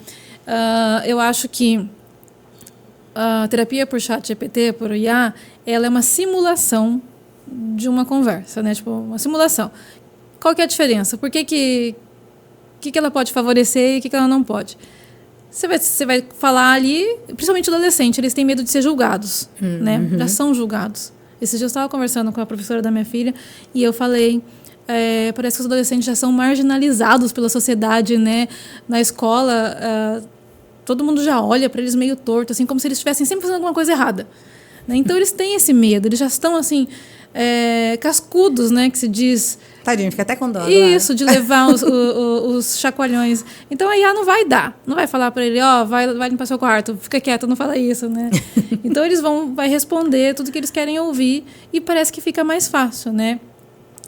Eu acho que a terapia por ChatGPT, por IA, ela é uma simulação de uma conversa, né? Tipo, uma simulação. Qual que é a diferença? Por que ela pode favorecer e o que ela não pode? Você vai falar ali, principalmente o adolescente, eles têm medo de ser julgados, né? Já são julgados. Esses dias eu estava conversando com a professora da minha filha e eu falei, parece que os adolescentes já são marginalizados pela sociedade, né? Na escola, todo mundo já olha para eles meio torto, assim, como se eles estivessem sempre fazendo alguma coisa errada, né? Então eles têm esse medo, eles já estão assim, cascudos, né? Que se diz. Tadinho, fica até com dó. Isso, de levar os chacoalhões. Então a IA não vai falar para ele, vai limpar seu quarto, fica quieto, não fala isso, né? Então eles vai responder tudo que eles querem ouvir e parece que fica mais fácil, né?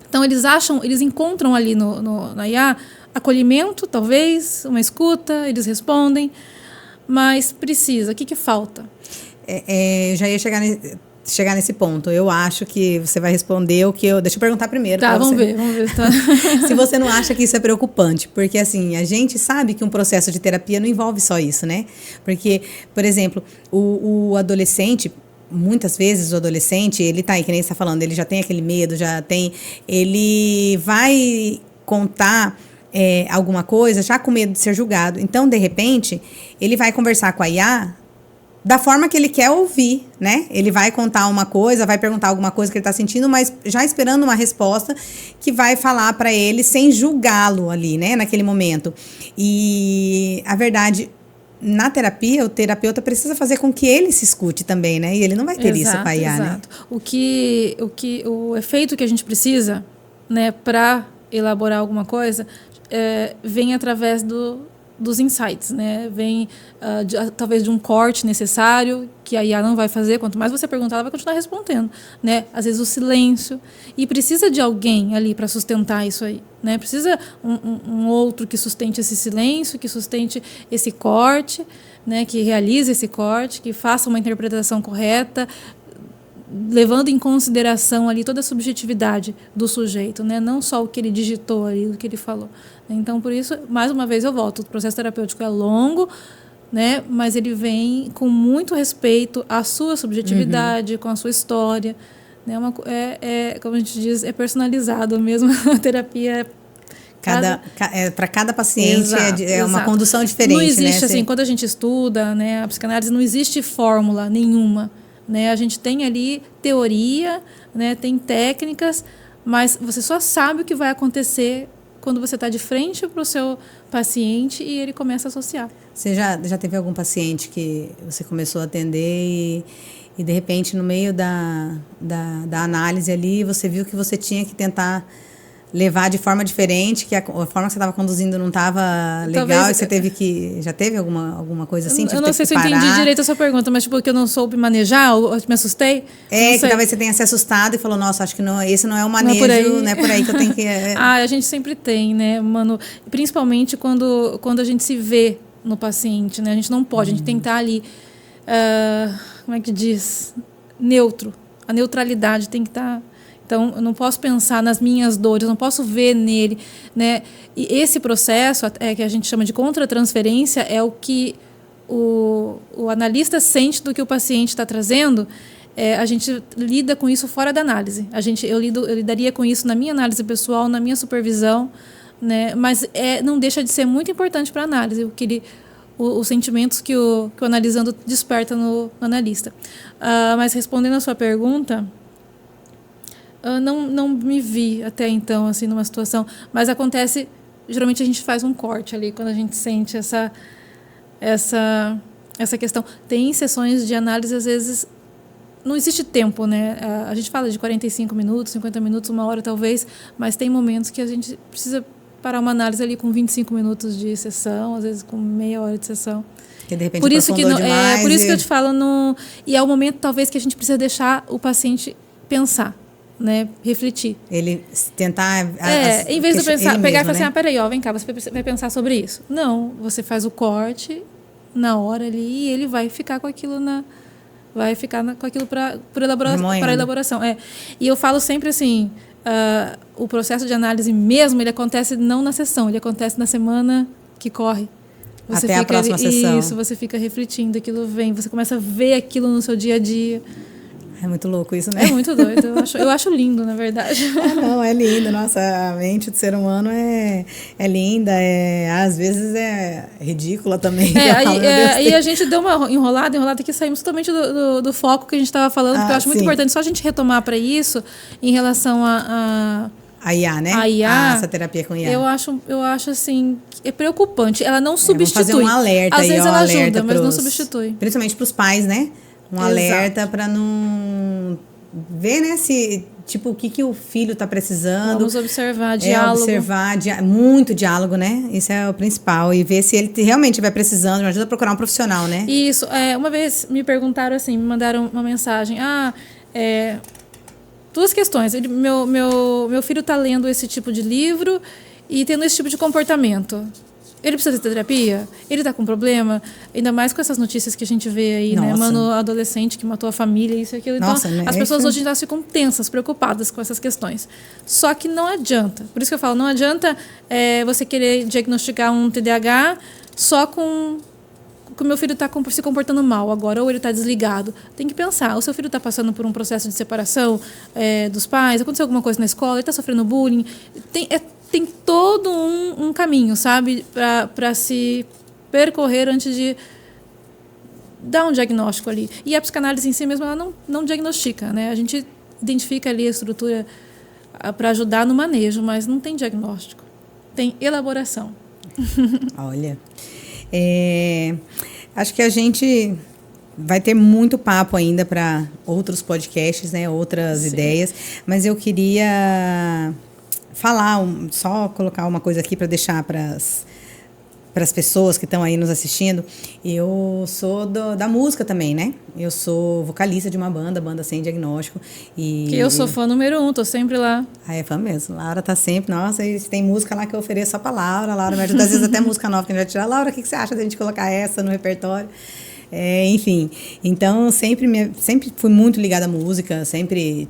Então eles encontram ali na IA acolhimento, talvez, uma escuta, eles respondem, mas precisa, o que falta? Eu já ia chegar nesse ponto. Eu acho que você vai responder o que eu... Deixa eu perguntar primeiro. Tá, vamos ver. Tá. Se você não acha que isso é preocupante. Porque, assim, a gente sabe que um processo de terapia não envolve só isso, né? Porque, por exemplo, o adolescente... Muitas vezes o adolescente, ele tá aí, que nem você está falando, ele já tem aquele medo, ele vai contar alguma coisa já com medo de ser julgado. Então, de repente, ele vai conversar com a IA da forma que ele quer ouvir, né? Ele vai contar uma coisa, vai perguntar alguma coisa que ele está sentindo, mas já esperando uma resposta que vai falar para ele sem julgá-lo ali, né? Naquele momento. E a verdade... Na terapia, o terapeuta precisa fazer com que ele se escute também, né? E ele não vai ter isso com a IA, né? O efeito que a gente precisa, né, para elaborar alguma coisa, vem através dos insights, né? Vem talvez de um corte necessário que a IA não vai fazer. Quanto mais você perguntar, ela vai continuar respondendo, né? Às vezes o silêncio, e precisa de alguém ali para sustentar isso aí, né? Precisa um outro que sustente esse silêncio, que sustente esse corte, né? Que realize esse corte, que faça uma interpretação correta, levando em consideração ali toda a subjetividade do sujeito, né? Não só o que ele digitou ali, o que ele falou. Então, por isso, mais uma vez eu volto, o processo terapêutico é longo, né? Mas ele vem com muito respeito à sua subjetividade, com a sua história, né? Como a gente diz, é personalizado mesmo, a terapia para cada paciente exato. Uma condução diferente. Não existe, né? assim, quando a gente estuda, né, a psicanálise, não existe fórmula nenhuma, né? A gente tem ali teoria, né, tem técnicas, mas você só sabe o que vai acontecer quando você está de frente para o seu paciente e ele começa a associar. Você já teve algum paciente que você começou a atender e de repente, no meio da análise ali, você viu que você tinha que tentar levar de forma diferente, que a forma que você estava conduzindo não estava legal, talvez, e você teve que... Já teve alguma coisa assim? Eu não sei se eu entendi direito a sua pergunta, mas tipo, que eu não soube manejar, ou me assustei? Que talvez você tenha se assustado e falou, nossa, acho que esse não é o manejo, não é por aí que eu tenho que... A gente sempre tem, né, mano? Principalmente quando a gente se vê no paciente, né? A gente não pode, a gente tem que estar ali, como é que diz? Neutro. A neutralidade tem que estar... Então, eu não posso pensar nas minhas dores, eu não posso ver nele, né? E esse processo, que a gente chama de contratransferência, é o que o analista sente do que o paciente está trazendo. A gente lida com isso fora da análise. Eu lidaria com isso na minha análise pessoal, na minha supervisão, né? Mas não deixa de ser muito importante para a análise, os sentimentos que o analisando desperta no analista. Mas respondendo a sua pergunta, não me vi até então assim, numa situação, mas acontece, geralmente a gente faz um corte ali, quando a gente sente essa questão. Tem sessões de análise, às vezes, não existe tempo, né? A gente fala de 45 minutos, 50 minutos, 1 hora talvez, mas tem momentos que a gente precisa parar uma análise ali com 25 minutos de sessão, às vezes com meia hora de sessão. Que de repente por isso que eu te falo, e é o momento talvez que a gente precisa deixar o paciente pensar, né? Refletir. Ele tentar... em vez de pensar, pegar e falar né? assim, peraí, vem cá, você vai pensar sobre isso. Não, você faz o corte na hora ali e ele vai ficar com aquilo com aquilo para elaboração. E eu falo sempre assim, o processo de análise mesmo, ele acontece não na sessão, ele acontece na semana que corre. Você até a próxima sessão. Isso, você fica refletindo, aquilo vem, você começa a ver aquilo no seu dia a dia. É muito louco isso, né? É muito doido. Eu acho lindo, na verdade. Não, é lindo. Nossa, a mente do ser humano é linda. Às vezes é ridícula também. Aí a gente deu uma enrolada que saímos totalmente do foco que a gente estava falando, porque eu acho muito importante só a gente retomar para isso, em relação a IA, né? A IA, essa terapia com IA. Eu acho assim, é preocupante. Ela não substitui. Vamos fazer um alerta. Às vezes ela ajuda, mas não substitui. Principalmente para os pais, né? Alerta para não ver, né, o que o filho está precisando. Vamos observar, diálogo. Muito diálogo, né? Isso é o principal. E ver se ele realmente estiver precisando, me ajuda a procurar um profissional, né? Isso. Uma vez me perguntaram assim, me mandaram uma mensagem. Duas questões. Meu filho está lendo esse tipo de livro e tendo esse tipo de comportamento. Ele precisa de terapia? Ele está com problema? Ainda mais com essas notícias que a gente vê aí, né? Mano, adolescente que matou a família, isso e aquilo. Então, as pessoas hoje já ficam tensas, preocupadas com essas questões. Só que não adianta. Por isso que eu falo, não adianta você querer diagnosticar um TDAH só com o meu filho está se comportando mal agora, ou ele está desligado. Tem que pensar, o seu filho está passando por um processo de separação dos pais, aconteceu alguma coisa na escola, ele está sofrendo bullying. Tem todo um caminho, sabe, para se percorrer antes de dar um diagnóstico ali. E a psicanálise em si mesma, ela não diagnostica, né? A gente identifica ali a estrutura para ajudar no manejo, mas não tem diagnóstico. Tem elaboração. Olha, acho que a gente vai ter muito papo ainda para outros podcasts, né? Outras ideias, mas eu queria só colocar uma coisa aqui para deixar para as pessoas que estão aí nos assistindo. Eu sou da música também, né? Eu sou vocalista de uma banda Sem Diagnóstico. Que eu sou fã número 1, tô sempre lá. É fã mesmo. Laura tá sempre, nossa, e tem música lá que eu ofereço só pra Laura. Laura me ajuda, às vezes até música nova que a gente vai tirar. Laura, o que você acha da gente colocar essa no repertório? Enfim, então sempre fui muito ligada à música, sempre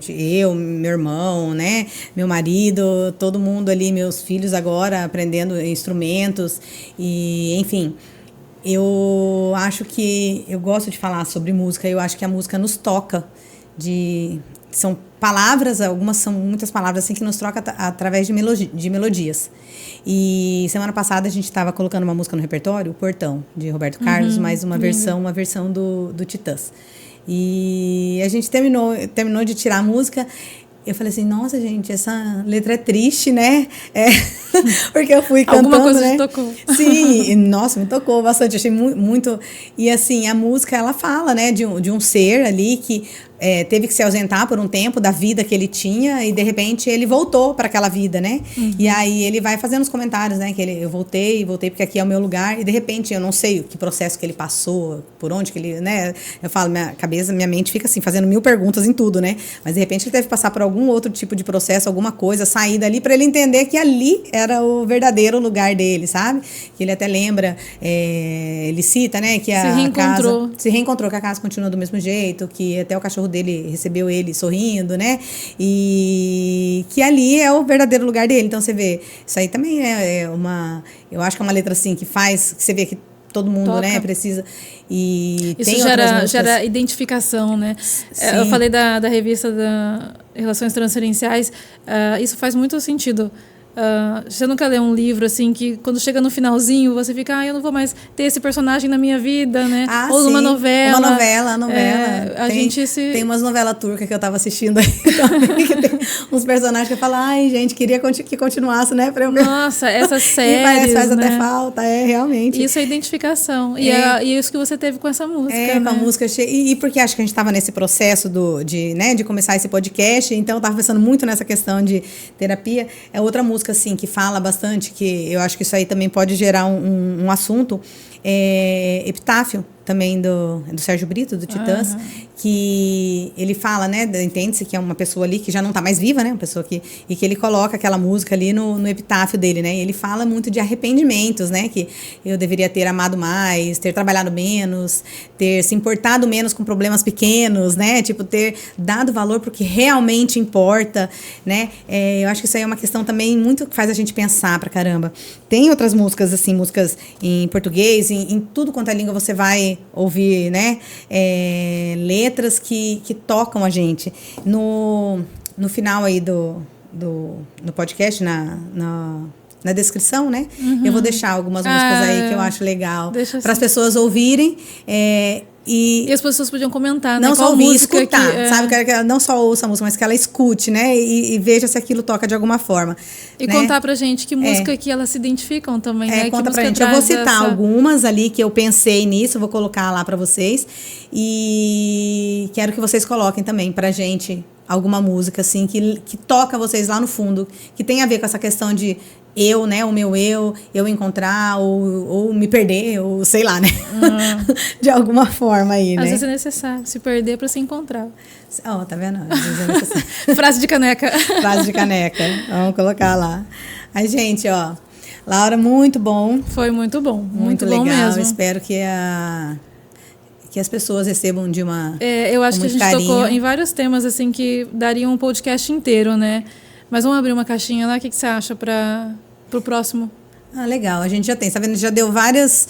eu, meu irmão, né, meu marido, todo mundo ali, meus filhos agora aprendendo instrumentos e, enfim, eu acho que eu gosto de falar sobre música, eu acho que a música nos toca são palavras, são muitas palavras assim que nos troca através de melodias. E semana passada a gente estava colocando uma música no repertório, O Portão, de Roberto Carlos, mais uma versão do Titãs. E a gente terminou de tirar a música. Eu falei assim, nossa, gente, essa letra é triste, né? Porque eu fui cantando, alguma coisa né? te tocou. Sim, nossa, me tocou bastante, achei muito... E assim, a música, ela fala, né, de um ser ali que teve que se ausentar por um tempo da vida que ele tinha e, de repente, ele voltou para aquela vida, né? E aí ele vai fazendo os comentários, né, que eu voltei porque aqui é o meu lugar e, de repente, eu não sei que processo que ele passou, por onde que ele, né? Eu falo, minha mente fica assim, fazendo 1000 perguntas em tudo, né? Mas, de repente, ele deve passar por algum outro tipo de processo, alguma coisa, sair dali para ele entender que ali era o verdadeiro lugar dele, sabe? Que ele até lembra, ele cita, né, que a casa se reencontrou, que a casa continua do mesmo jeito, que até o cachorro dele recebeu ele sorrindo, né? E que ali é o verdadeiro lugar dele. Então você vê, isso aí também eu acho que é uma letra assim que você vê que todo mundo, Toca. né, precisa. E Isso tem gera identificação, né? Sim. Eu falei da revista da Relações Transferenciais, isso faz muito sentido. Você nunca lê um livro assim que quando chega no finalzinho você fica, eu não vou mais ter esse personagem na minha vida, né? Ou numa novela. Uma novela. Tem umas novelas turcas que eu tava assistindo aí também, que tem uns personagens que eu falo, ai, gente, queria que continuasse, né? Pra eu ver. Nossa, essas séries, e parece, faz né? até falta, realmente. Isso é identificação. E é isso que você teve com essa música, né? Com a música e porque acho que a gente estava nesse processo de começar esse podcast, então eu tava pensando muito nessa questão de terapia. É outra música, assim, que fala bastante, que eu acho que isso aí também pode gerar um assunto, Epitáfio, também do Sérgio Brito, do Titãs, que ele fala, né, entende-se que é uma pessoa ali que já não está mais viva, né, uma pessoa que ele coloca aquela música ali no epitáfio dele, né, e ele fala muito de arrependimentos, né, que eu deveria ter amado mais, ter trabalhado menos, ter se importado menos com problemas pequenos, né, tipo, ter dado valor pro que realmente importa, né, eu acho que isso aí é uma questão também muito que faz a gente pensar pra caramba. Tem outras músicas, assim, músicas em português, em tudo quanto é língua você vai ouvir, né, letras que tocam a gente. No final aí do podcast, na descrição, né, eu vou deixar algumas músicas aí que eu acho legal para as pessoas ouvirem, e as pessoas podiam comentar, não né? só ouvir, escutar, sabe? Que ela não só ouça a música, mas que ela escute, né? E veja se aquilo toca de alguma forma. E né? contar pra gente que música que elas se identificam também, né? Conta que pra gente. Eu vou citar algumas ali que eu pensei nisso, vou colocar lá pra vocês. E quero que vocês coloquem também pra gente alguma música, assim, que toca vocês lá no fundo, que tem a ver com essa questão de eu, né, o meu eu encontrar ou me perder, ou sei lá, né, de alguma forma aí, né. Às vezes é necessário se perder para se encontrar. Tá vendo? Às vezes é necessário. Frase de caneca. Frase de caneca, vamos colocar lá. Aí, gente, Laura, muito bom. Foi muito bom, muito legal. Bom mesmo. Espero que as pessoas recebam de uma eu acho que a gente carinho. tocou em vários temas assim que dariam um podcast inteiro, né? Mas vamos abrir uma caixinha lá, o que você acha para o próximo? Legal, a gente já tem, tá vendo? Já deu várias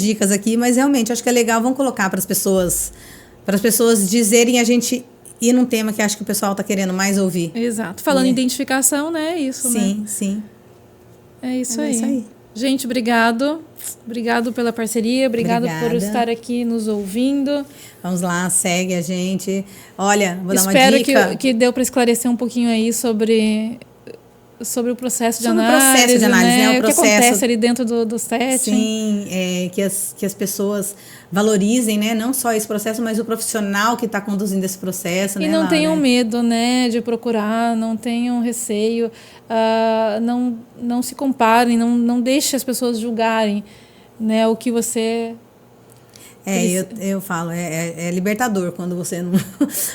dicas aqui, mas realmente acho que é legal, vamos colocar para as pessoas dizerem, a gente ir num tema que acho que o pessoal está querendo mais ouvir. Exato. Falando em identificação, né? É isso, sim, né? Sim. É isso aí. Gente, obrigado. Obrigado pela parceria, obrigado por estar aqui nos ouvindo. Vamos lá, segue a gente. Olha, vou dar uma dica. Espero que deu para esclarecer um pouquinho aí sobre o processo de análise, né? O que acontece ali dentro do set. Sim, que as pessoas valorizem, né? Não só esse processo, mas o profissional que está conduzindo esse processo. E né, não Laura? tenham medo, né, de procurar, não tenham receio, não se comparem, não deixe as pessoas julgarem, né, o que você... Eu falo, é libertador quando você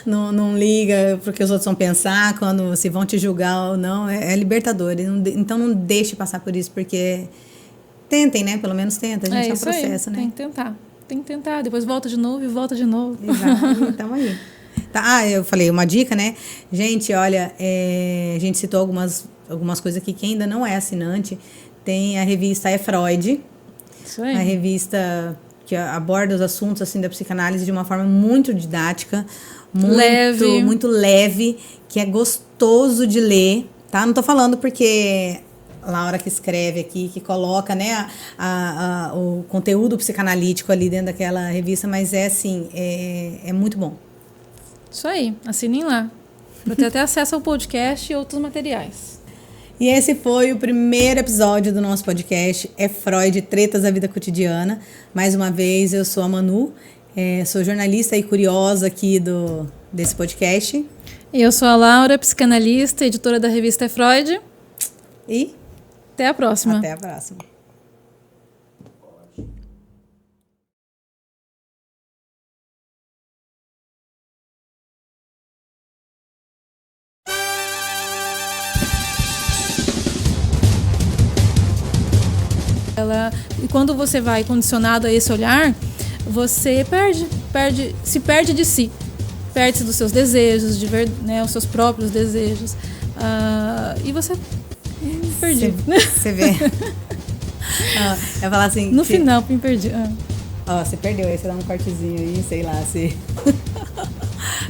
não liga porque os outros vão pensar, quando se vão te julgar ou não, é libertador. Então não deixe passar por isso, porque tentem, né? Pelo menos tenta, a gente é um processo, aí, né? Tem que tentar, depois volta de novo e volta de novo. Exato, então aí. Tá, eu falei uma dica, né? Gente, olha, a gente citou algumas coisas aqui que ainda não é assinante. Tem a revista Freud, isso aí. A revista que aborda os assuntos assim da psicanálise de uma forma muito didática, muito leve, que é gostoso de ler, tá? Não tô falando porque a Laura que escreve aqui, que coloca, né, o conteúdo psicanalítico ali dentro daquela revista, mas assim, é muito bom. Isso aí, assinem lá, para ter até acesso ao podcast e outros materiais. E esse foi o primeiro episódio do nosso podcast, Freud, Tretas da Vida Cotidiana. Mais uma vez, eu sou a Manu, sou jornalista e curiosa aqui desse podcast. Eu sou a Laura, psicanalista, editora da revista Freud. E até a próxima. Até a próxima. E quando você vai condicionado a esse olhar, você se perde de si. perde-se dos seus desejos, né, os seus próprios desejos. E você... me perdi. Você vê... eu falar assim... No final, me perdi. Você perdeu aí, você dá um cortezinho aí, sei lá, se...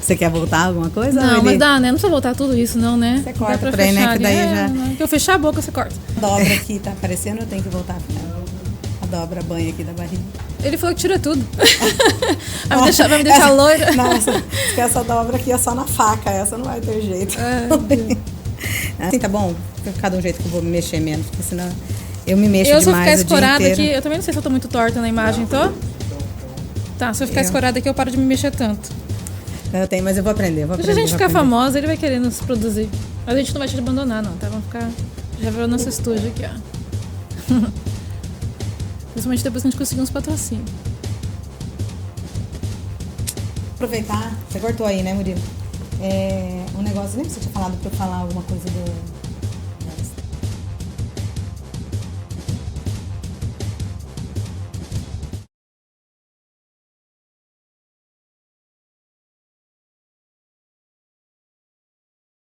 Você quer voltar alguma coisa? Não, mas dá, né? Não precisa voltar tudo isso, não, né? Você corta pra aí, né? Que daí já... Não. Que eu fechar a boca, você corta. A dobra aqui tá aparecendo, eu tenho que voltar a dobra, a banha aqui da barriga. Ele falou que tira tudo. vai me deixar loira. Nossa, essa dobra aqui é só na faca, essa não vai ter jeito. Assim, tá bom? Vou ficar de um jeito que eu vou me mexer menos, porque senão eu me mexo demais o dia inteiro. Eu, se eu ficar escorada aqui, eu também não sei se eu tô muito torta na imagem, tô? Tá, se eu ficar escorada aqui, eu paro de me mexer tanto. Eu tenho, mas eu vou aprender. Deixa a gente ficar famosa, ele vai querer nos produzir. Mas a gente não vai te abandonar, não, tá? Vamos ficar... Já viu o nosso estúdio aqui, ó. Principalmente depois que a gente conseguir uns patrocínios. Aproveitar, você cortou aí, né, Murilo? Um negócio, lembra que você tinha falado pra eu falar alguma coisa do